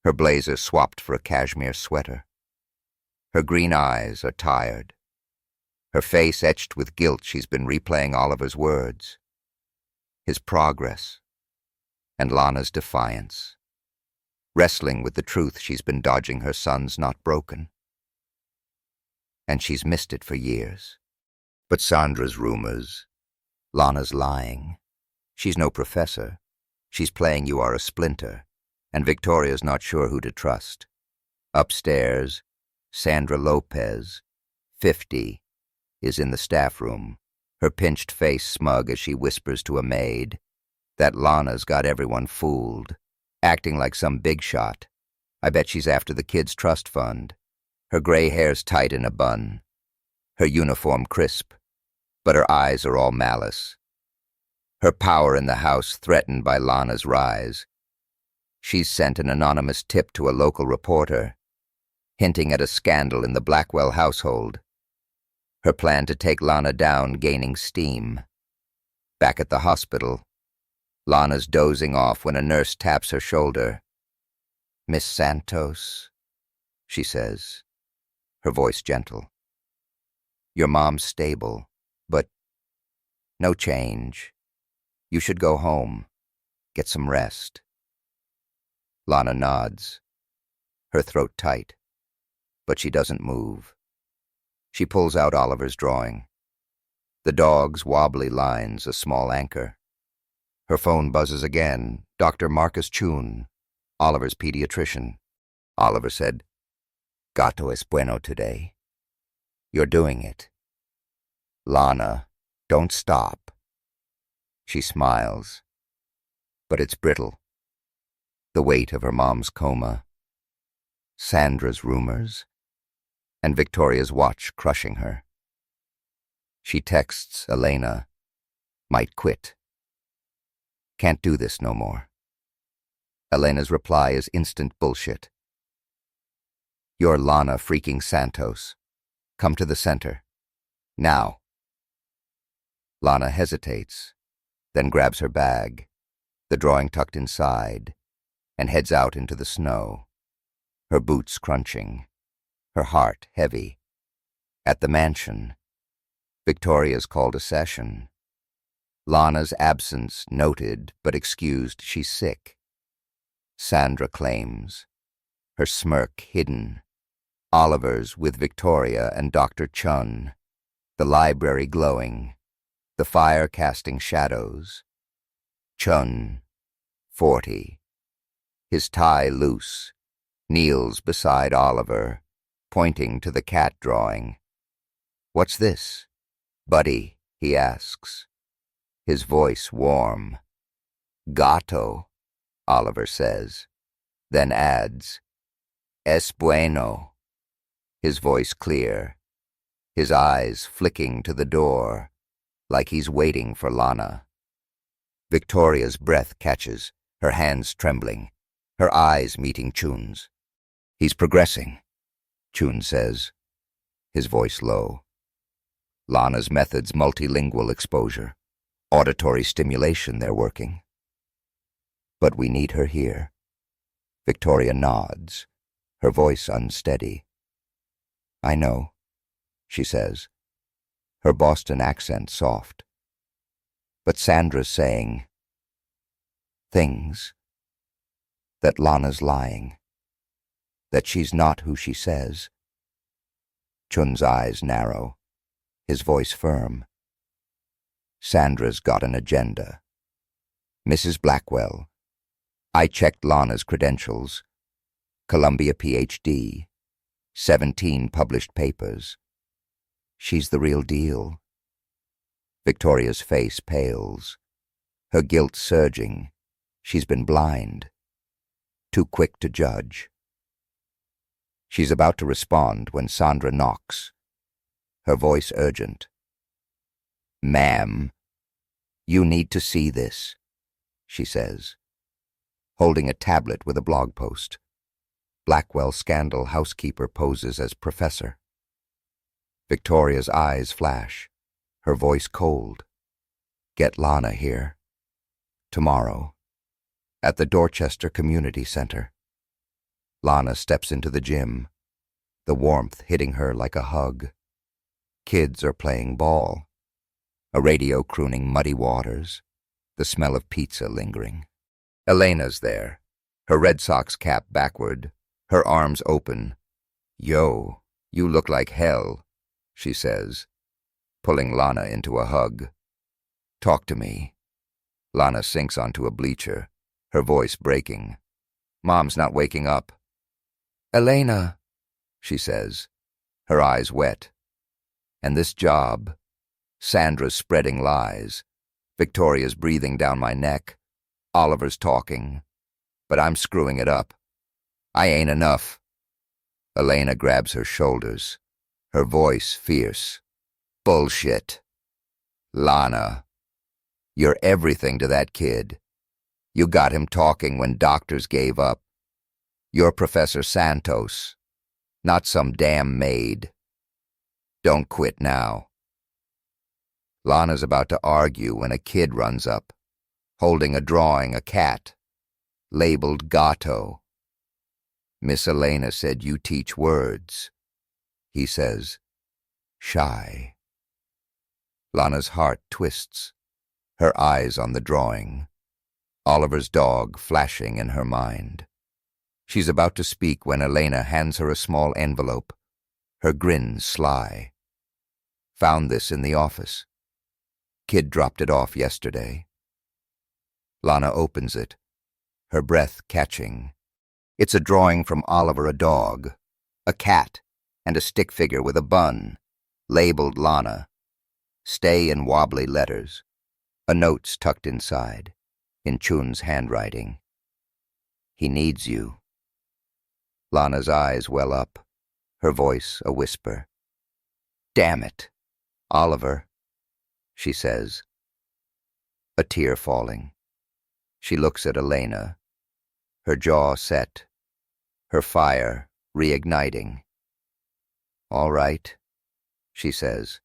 her blazer swapped for a cashmere sweater. Her green eyes are tired, her face etched with guilt. She's been replaying Oliver's words, his progress, and Lana's defiance, wrestling with the truth she's been dodging her son's not broken. And she's missed it for years. But Sandra's rumors, Lana's lying. She's no professor. She's playing you are a splinter, and Victoria's not sure who to trust. Upstairs, Sandra Lopez, 50, is in the staff room, her pinched face smug as she whispers to a maid that Lana's got everyone fooled, acting like some big shot. I bet she's after the kids' trust fund. Her gray hair's tight in a bun, her uniform crisp, but her eyes are all malice. Her power in the house threatened by Lana's rise. She's sent an anonymous tip to a local reporter, hinting at a scandal in the Blackwell household. Her plan to take Lana down gaining steam. Back at the hospital, Lana's dozing off when a nurse taps her shoulder. "Miss Santos," she says. her voice gentle. Your mom's stable, but no change. You should go home, get some rest. Lana nods, her throat tight, but she doesn't move. She pulls out Oliver's drawing. The dog's wobbly lines a small anchor. Her phone buzzes again. Dr. Marcus Chun, Oliver's pediatrician. Oliver said, "Gato es bueno today. You're doing it. Lana, don't stop." She smiles, but it's brittle. The weight of her mom's coma, Sandra's rumors, and Victoria's watch crushing her. She texts Elena, "Might quit. Can't do this no more." Elena's reply is instant bullshit. "You're Lana freaking Santos. Come to the center. Now." Lana hesitates, then grabs her bag, the drawing tucked inside, and heads out into the snow, her boots crunching, her heart heavy. At the mansion, Victoria's called a session. Lana's absence noted but excused, she's sick. Sandra claims, her smirk hidden. Oliver's with Victoria and Dr. Chun, the library glowing, the fire casting shadows. Chun, 40, his tie loose, kneels beside Oliver, pointing to the cat drawing. "What's this, buddy?" he asks, his voice warm. "Gato," Oliver says, then adds, "Es bueno," his voice clear, his eyes flicking to the door, like he's waiting for Lana. Victoria's breath catches, her hands trembling, her eyes meeting Chun's. "He's progressing," Chun says, his voice low. Lana's methods multilingual exposure, auditory stimulation they're working. "But we need her here." Victoria nods, her voice unsteady. "I know," she says, her Boston accent soft. But Sandra's saying things, that Lana's lying, that she's not who she says. Chun's eyes narrow, his voice firm. Sandra's got an agenda. "Mrs. Blackwell, I checked Lana's credentials. Columbia PhD, 17 published papers. She's the real deal." Victoria's face pales, her guilt surging. She's been blind, too quick to judge. She's about to respond when Sandra knocks, her voice urgent. "Ma'am, you need to see this," she says, holding a tablet with a blog post. Blackwell scandal housekeeper poses as professor. Victoria's eyes flash, her voice cold. "Get Lana here. Tomorrow. At the Dorchester Community Center." Lana steps into the gym, the warmth hitting her like a hug. Kids are playing ball. A radio crooning Muddy Waters, the smell of pizza lingering. Elena's there, her Red Sox cap backward, her arms open. "Yo, you look like hell," she says, pulling Lana into a hug. "Talk to me." Lana sinks onto a bleacher, her voice breaking. Mom's not waking up. "Elena," she says, her eyes wet. And this job, Sandra's spreading lies, Victoria's breathing down my neck, Oliver's talking, but I'm screwing it up. I ain't enough. Elena grabs her shoulders, her voice fierce. "Bullshit. Lana, you're everything to that kid. You got him talking when doctors gave up. You're Professor Santos, not some damn maid. Don't quit now." Lana's about to argue when a kid runs up, holding a drawing, a cat, labeled Gato. "Miss Elena said you teach words." he says, shy. Lana's heart twists, her eyes on the drawing, Oliver's dog flashing in her mind. She's about to speak when Elena hands her a small envelope, her grin sly. Found this in the office. Kid dropped it off yesterday. Lana opens it, her breath catching. It's a drawing from Oliver, a dog, a cat, and a stick figure with a bun, labeled Lana. Stay in wobbly letters. A note's tucked inside, in Chun's handwriting. He needs you. Lana's eyes well up, her voice a whisper. Damn it, Oliver, she says. A tear falling. She looks at Elena, her jaw set, her fire reigniting. All right, she says.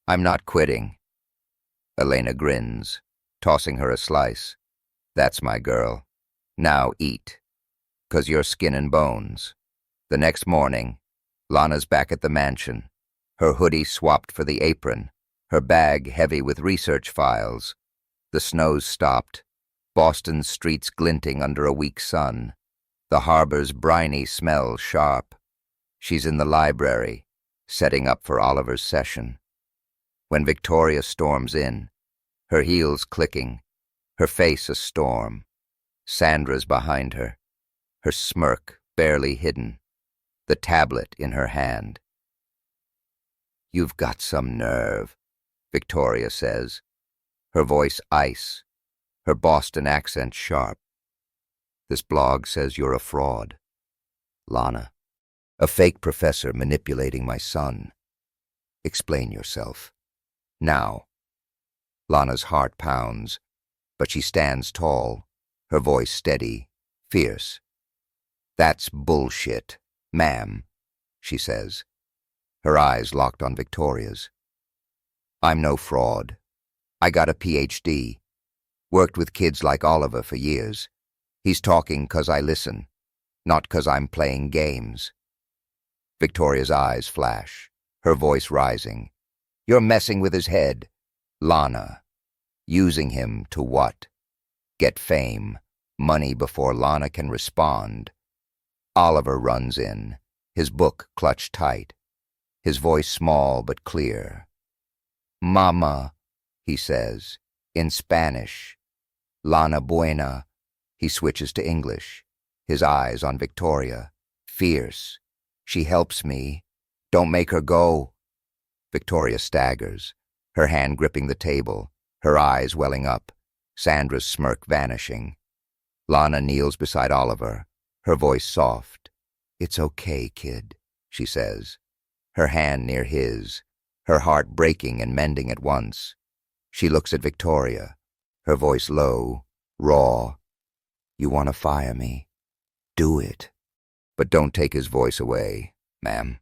I'm not quitting. Elena grins, tossing her a slice. That's my girl. Now eat, 'cause you're skin and bones. The next morning, Lana's back at the mansion, her hoodie swapped for the apron, her bag heavy with research files. The snow's stopped, Boston's streets glinting under a weak sun, the harbor's briny smell sharp. She's in the library, setting up for Oliver's session. When Victoria storms in, her heels clicking, her face a storm, Sandra's behind her, her smirk barely hidden, the tablet in her hand. You've got some nerve, Victoria says, her voice ice, her Boston accent sharp. This blog says you're a fraud. Lana, a fake professor manipulating my son. Explain yourself. Now. Lana's heart pounds, but she stands tall, her voice steady, fierce. That's bullshit, ma'am, she says, her eyes locked on Victoria's. I'm no fraud. I got a PhD. Worked with kids like Oliver for years. He's talking 'cause I listen, not 'cause I'm playing games. Victoria's eyes flash, her voice rising. You're messing with his head. Lana. Using him to what? Get fame, money before Lana can respond. Oliver runs in, his book clutched tight, his voice small but clear. Mama, he says, in Spanish. Lana buena. He switches to English, his eyes on Victoria, fierce. She helps me. Don't make her go. Victoria staggers, her hand gripping the table, her eyes welling up, Sandra's smirk vanishing. Lana kneels beside Oliver, her voice soft. It's okay, kid, she says, her hand near his, her heart breaking and mending at once. She looks at Victoria, her voice low, raw. You want to fire me? Do it. But don't take his voice away, ma'am.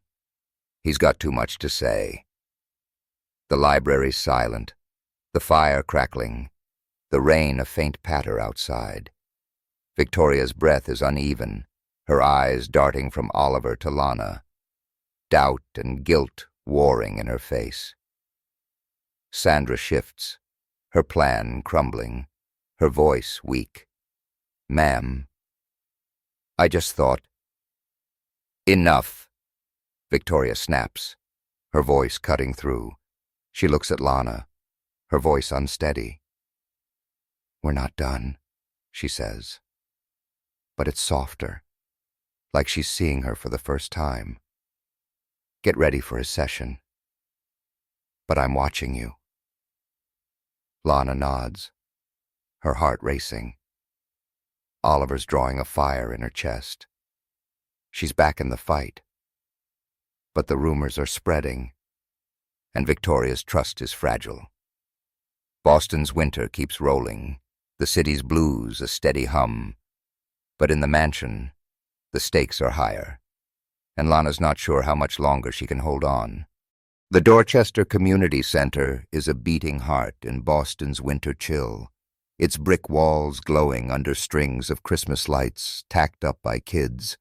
He's got too much to say. The library's silent, the fire crackling, the rain a faint patter outside. Victoria's breath is uneven, her eyes darting from Oliver to Lana, doubt and guilt warring in her face. Sandra shifts, her plan crumbling, her voice weak. Ma'am, I just thought. Enough, Victoria snaps, her voice cutting through. She looks at Lana, her voice unsteady. We're not done, she says. But it's softer, like she's seeing her for the first time. Get ready for his session. But I'm watching you. Lana nods, her heart racing. Oliver's drawing a fire in her chest. She's back in the fight. But the rumors are spreading, and Victoria's trust is fragile. Boston's winter keeps rolling, the city's blues a steady hum. But in the mansion, the stakes are higher, and Lana's not sure how much longer she can hold on. The Dorchester Community Center is a beating heart in Boston's winter chill, its brick walls glowing under strings of Christmas lights tacked up by kids.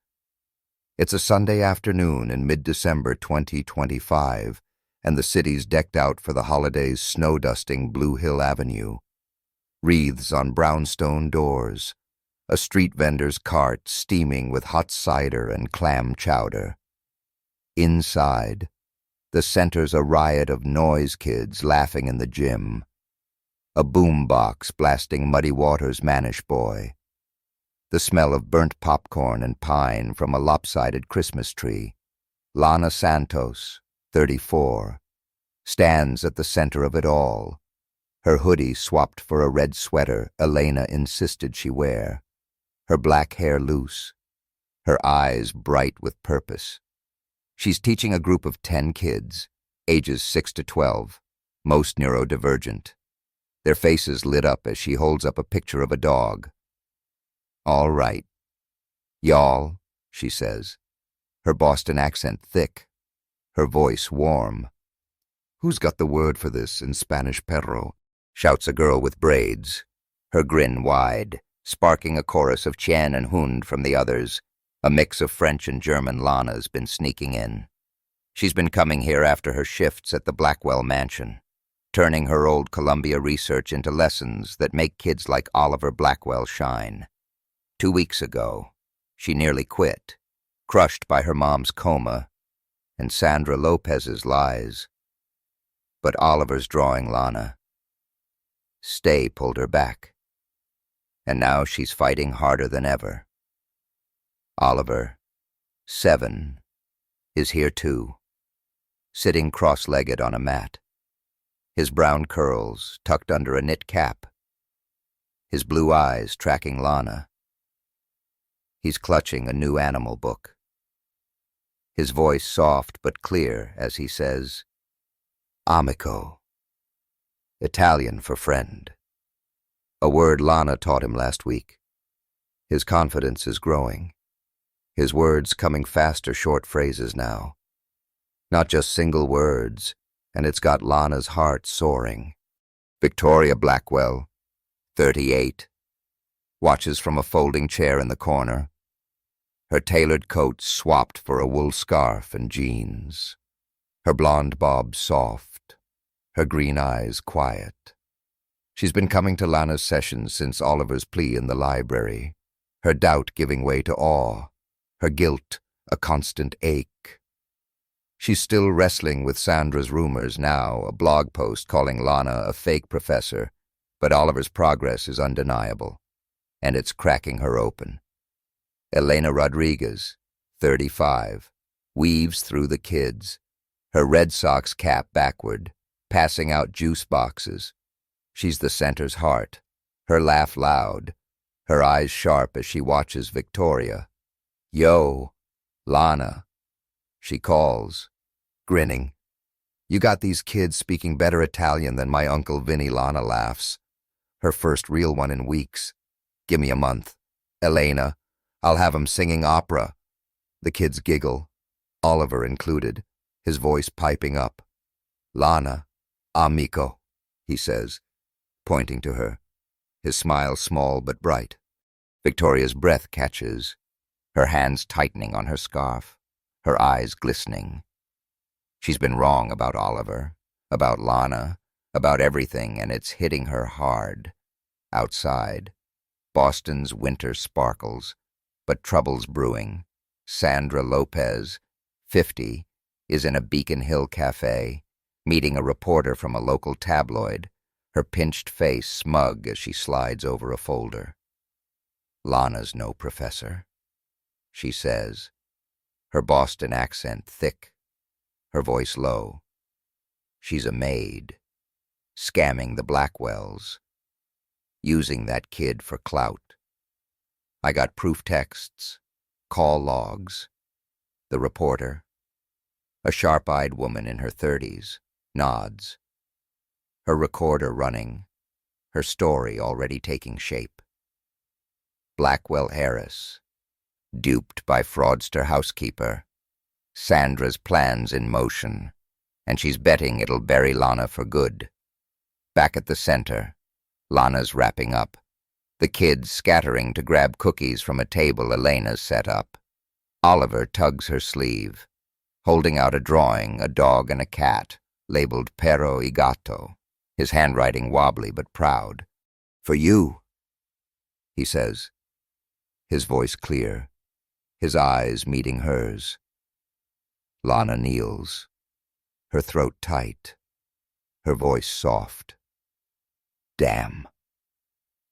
It's a Sunday afternoon in mid-December 2025, and the city's decked out for the holidays, snow-dusting Blue Hill Avenue. Wreaths on brownstone doors, a street vendor's cart steaming with hot cider and clam chowder. Inside, the center's a riot of noise kids laughing in the gym. A boombox blasting Muddy Waters' Mannish Boy. The smell of burnt popcorn and pine from a lopsided Christmas tree. Lana Santos, 34, stands at the center of it all, her hoodie swapped for a red sweater Elena insisted she wear, her black hair loose, her eyes bright with purpose. She's teaching a group of 10 kids, ages 6 to 12, most neurodivergent. Their faces lit up as she holds up a picture of a dog. "All right. Y'all," she says, her Boston accent thick, her voice warm. "Who's got the word for this in Spanish, perro?" shouts a girl with braids, her grin wide, sparking a chorus of Chun and Hund from the others. A mix of French and German Lana's been sneaking in. She's been coming here after her shifts at the Blackwell mansion, turning her old Columbia research into lessons that make kids like Oliver Blackwell shine. 2 weeks ago, she nearly quit, crushed by her mom's coma and Sandra Lopez's lies. But Oliver's drawing Lana. Stay pulled her back. And now she's fighting harder than ever. Oliver, 7, is here too, sitting cross-legged on a mat, his brown curls tucked under a knit cap, his blue eyes tracking Lana. He's clutching a new animal book, his voice soft but clear as he says, "Amico," Italian for friend, a word Lana taught him last week. His confidence is growing. His words coming faster short phrases now. Not just single words, and it's got Lana's heart soaring. Victoria Blackwell, 38, watches from a folding chair in the corner, her tailored coat swapped for a wool scarf and jeans, her blonde bob soft, her green eyes quiet. She's been coming to Lana's sessions since Oliver's plea in the library, her doubt giving way to awe, her guilt a constant ache. She's still wrestling with Sandra's rumors now, a blog post calling Lana a fake professor, but Oliver's progress is undeniable, and it's cracking her open. Elena Rodriguez, 35, weaves through the kids, her Red Sox cap backward, passing out juice boxes. She's the center's heart, her laugh loud, her eyes sharp as she watches Victoria. "Yo, Lana," she calls, grinning. "You got these kids speaking better Italian than my Uncle Vinny," Lana laughs. Her first real one in weeks. "Give me a month. Elena, I'll have 'em singing opera." The kids giggle, Oliver included, his voice piping up. "Lana, amico," he says, pointing to her, his smile small but bright. Victoria's breath catches, her hands tightening on her scarf, her eyes glistening. She's been wrong about Oliver, about Lana, about everything, and it's hitting her hard. Outside, Boston's winter sparkles, but trouble's brewing. Sandra Lopez, 50, is in a Beacon Hill cafe, meeting a reporter from a local tabloid, her pinched face smug as she slides over a folder. "Lana's no professor," she says, her Boston accent thick, her voice low. "She's a maid, scamming the Blackwells, using that kid for clout. I got proof texts, call logs." The reporter, a sharp-eyed woman in her 30s, nods, her recorder running, her story already taking shape. Blackwell Harris, duped by fraudster housekeeper. Sandra's plans in motion, and she's betting it'll bury Lana for good. Back at the center, Lana's wrapping up, the kids scattering to grab cookies from a table Elena's set up. Oliver tugs her sleeve, holding out a drawing, a dog and a cat, labeled Perro y Gato, his handwriting wobbly but proud. "For you," he says, his voice clear, his eyes meeting hers. Lana kneels, her throat tight, her voice soft. "Damn.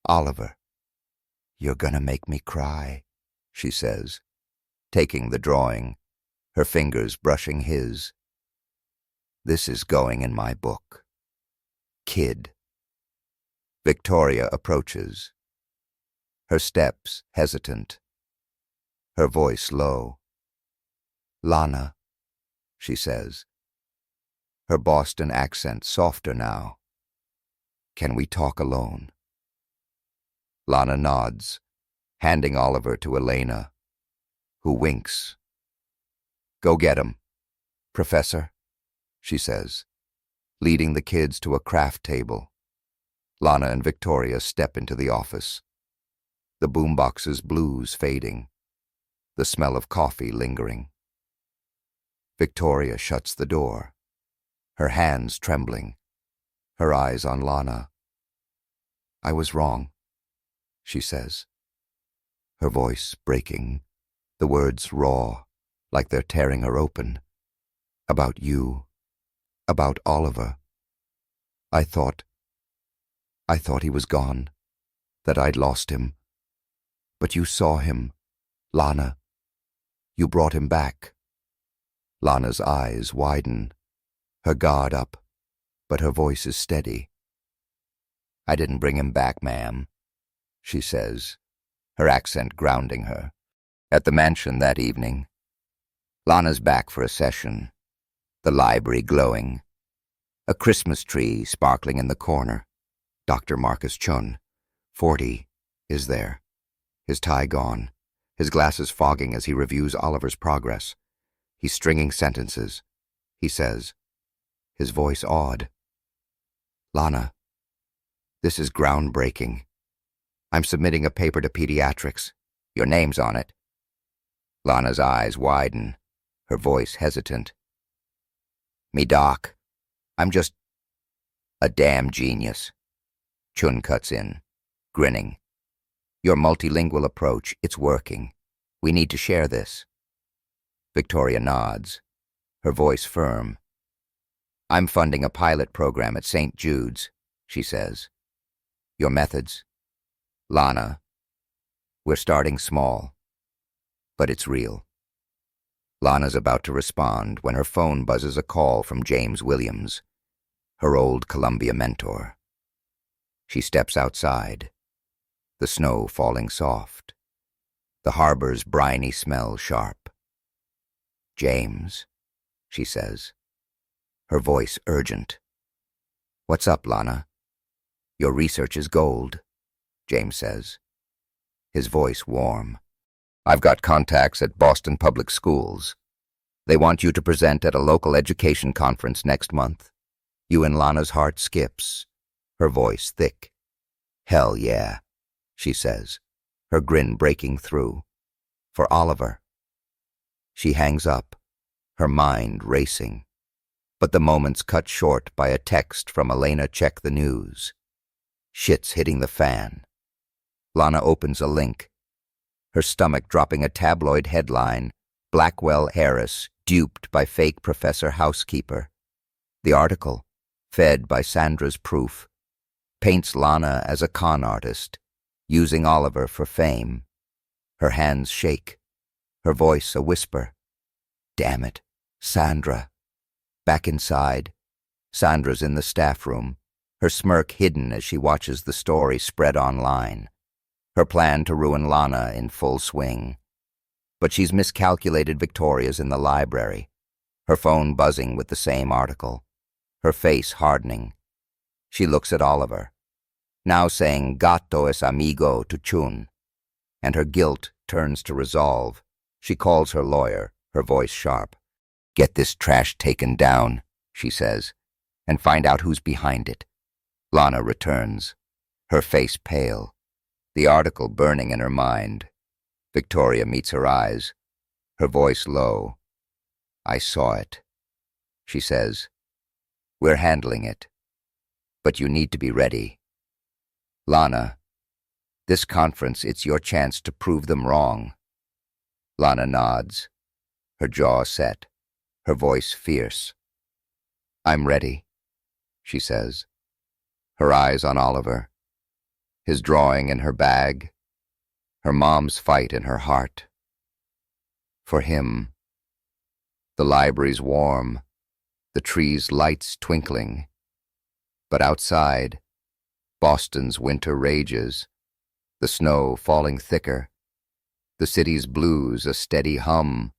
Oliver, you're gonna make me cry," she says, taking the drawing, her fingers brushing his. "This is going in my book. Kid." Victoria approaches, her steps hesitant, her voice low. "Lana," she says, her Boston accent softer now. "Can we talk alone?" Lana nods, handing Oliver to Elena, who winks. "Go get him, Professor," she says, leading the kids to a craft table. Lana and Victoria step into the office, the boombox's blues fading, the smell of coffee lingering. Victoria shuts the door, her hands trembling, her eyes on Lana. "I was wrong," she says, her voice breaking, the words raw, like they're tearing her open. "About you, about Oliver. I thought he was gone, that I'd lost him. But you saw him, Lana. You brought him back." Lana's eyes widen, her guard up, but her voice is steady. "I didn't bring him back, ma'am," she says, her accent grounding her. At the mansion that evening, Lana's back for a session, the library glowing, a Christmas tree sparkling in the corner. Dr. Marcus Chun, 40, is there, his tie gone, his glasses fogging as he reviews Oliver's progress. He's stringing sentences. He says, his voice awed, "Lana, this is groundbreaking. I'm submitting a paper to pediatrics. Your name's on it." Lana's eyes widen, her voice hesitant. "Me doc, I'm just a damn genius." Chun cuts in, grinning. "Your multilingual approach, it's working. We need to share this." Victoria nods, her voice firm. "I'm funding a pilot program at St. Jude's," she says. "Your methods?" "Lana, we're starting small, but it's real." Lana's about to respond when her phone buzzes a call from James Williams, her old Columbia mentor. She steps outside, the snow falling soft, the harbor's briny smell sharp. "James," she says, her voice urgent. "What's up, Lana?" "Your research is gold," James says, his voice warm. "I've got contacts at Boston Public Schools. They want you to present at a local education conference next month." You and Lana's heart skips, her voice thick. "Hell yeah," she says, her grin breaking through. "For Oliver." She hangs up, her mind racing. But the moment's cut short by a text from Elena. Check the news. Shit's hitting the fan. Lana opens a link, her stomach dropping a tabloid headline, "Blackwell Harris duped by fake Professor Housekeeper." The article, fed by Sandra's proof, paints Lana as a con artist, using Oliver for fame. Her hands shake, her voice a whisper. "Damn it, Sandra." Back inside, Sandra's in the staff room, her smirk hidden as she watches the story spread online. Her plan to ruin Lana in full swing. But she's miscalculated Victoria's in the library, her phone buzzing with the same article, her face hardening. She looks at Oliver, now saying "gato es amigo" to Chun, and her guilt turns to resolve. She calls her lawyer, her voice sharp. "Get this trash taken down," she says, "and find out who's behind it." Lana returns, her face pale, the article burning in her mind. Victoria meets her eyes, her voice low. "I saw it," she says. "We're handling it. But you need to be ready. Lana, this conference, it's your chance to prove them wrong." Lana nods, her jaw set, her voice fierce. "I'm ready," she says, her eyes on Oliver, his drawing in her bag, her mom's fight in her heart. For him, the library's warm, the trees' lights twinkling. But outside, Boston's winter rages, the snow falling thicker, the city's blues a steady hum.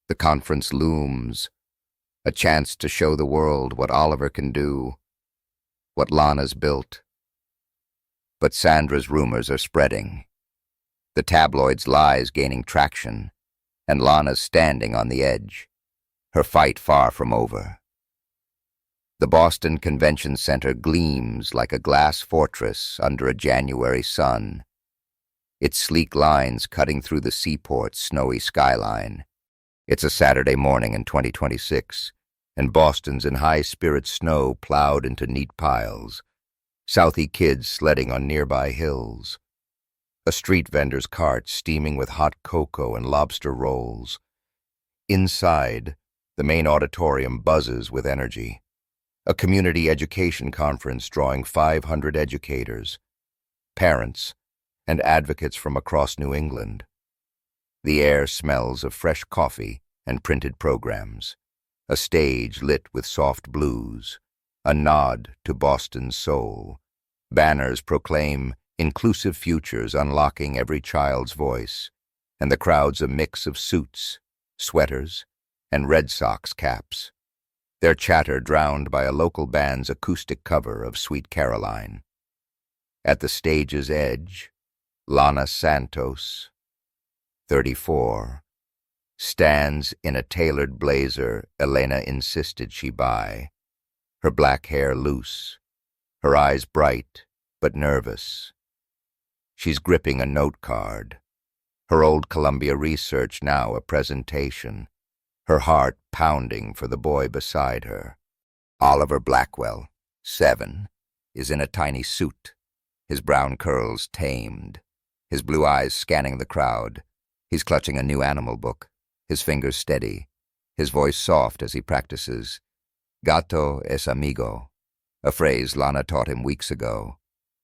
The conference looms, a chance to show the world what Oliver can do, what Lana's built. But Sandra's rumors are spreading, the tabloids' lies gaining traction, and Lana's standing on the edge, her fight far from over. The Boston Convention Center gleams like a glass fortress under a January sun, its sleek lines cutting through the seaport's snowy skyline. It's a Saturday morning in 2026, and Boston's in high-spirit snow plowed into neat piles, Southie kids sledding on nearby hills, a street vendor's cart steaming with hot cocoa and lobster rolls. Inside, the main auditorium buzzes with energy. A community education conference drawing 500 educators, parents, and advocates from across New England. The air smells of fresh coffee and printed programs, a stage lit with soft blues, a nod to Boston's soul. Banners proclaim inclusive futures unlocking every child's voice, and the crowd's a mix of suits, sweaters, and Red Sox caps, their chatter drowned by a local band's acoustic cover of Sweet Caroline. At the stage's edge, Lana Santos, 34, stands in a tailored blazer Elena insisted she buy, her black hair loose, her eyes bright but nervous. She's gripping a note card, her old Columbia research now a presentation, her heart pounding for the boy beside her. Oliver Blackwell, 7, is in a tiny suit, his brown curls tamed, his blue eyes scanning the crowd. He's clutching a new animal book, his fingers steady, his voice soft as he practices "Gato es amigo," a phrase Lana taught him weeks ago.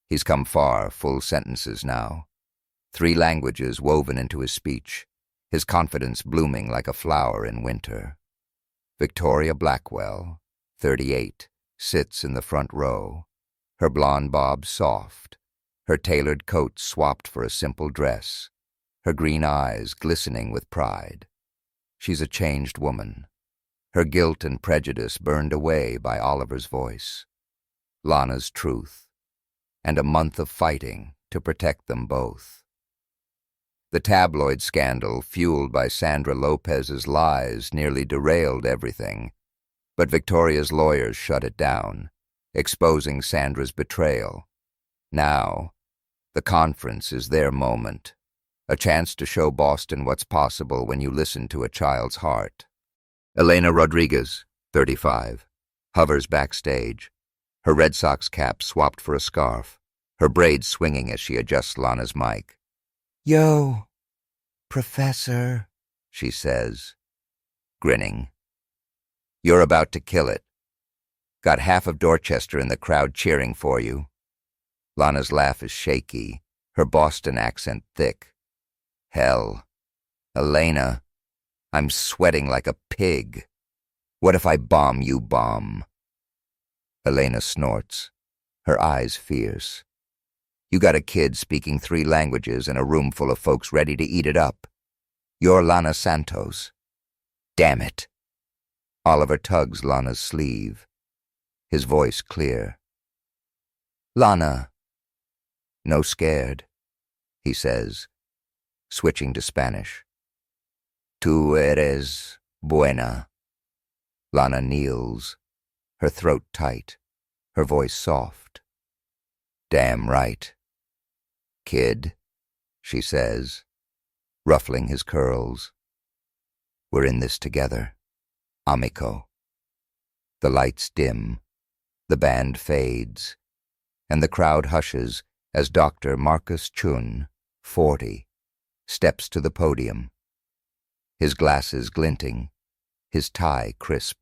He's come far, full sentences now, 3 languages woven into his speech, his confidence blooming like a flower in winter. Victoria Blackwell, 38, sits in the front row, her blonde bob soft, her tailored coat swapped for a simple dress, her green eyes glistening with pride. She's a changed woman, her guilt and prejudice burned away by Oliver's voice, Lana's truth, and a month of fighting to protect them both. The tabloid scandal, fueled by Sandra Lopez's lies, nearly derailed everything, but Victoria's lawyers shut it down, exposing Sandra's betrayal. Now, the conference is their moment, a chance to show Boston what's possible when you listen to a child's heart. Elena Rodriguez, 35, hovers backstage, her Red Sox cap swapped for a scarf, her braids swinging as she adjusts Lana's mic. "Yo, Professor," she says, grinning. "You're about to kill it. Got half of Dorchester in the crowd cheering for you." Lana's laugh is shaky, her Boston accent thick. "Hell, Elena, I'm sweating like a pig. What if I bomb you bomb?" Elena snorts, her eyes fierce. "You got a kid speaking 3 languages and a room full of folks ready to eat it up. You're Lana Santos. Damn it." Oliver tugs Lana's sleeve, his voice clear. "Lana." "No scared," he says, switching to Spanish. "Tú eres buena." Lana kneels, her throat tight, her voice soft. "Damn right. Kid," she says, ruffling his curls. We're in this together. Amico. The lights dim, the band fades, and the crowd hushes as Dr. Marcus Chun, 40, steps to the podium, his glasses glinting, his tie crisp.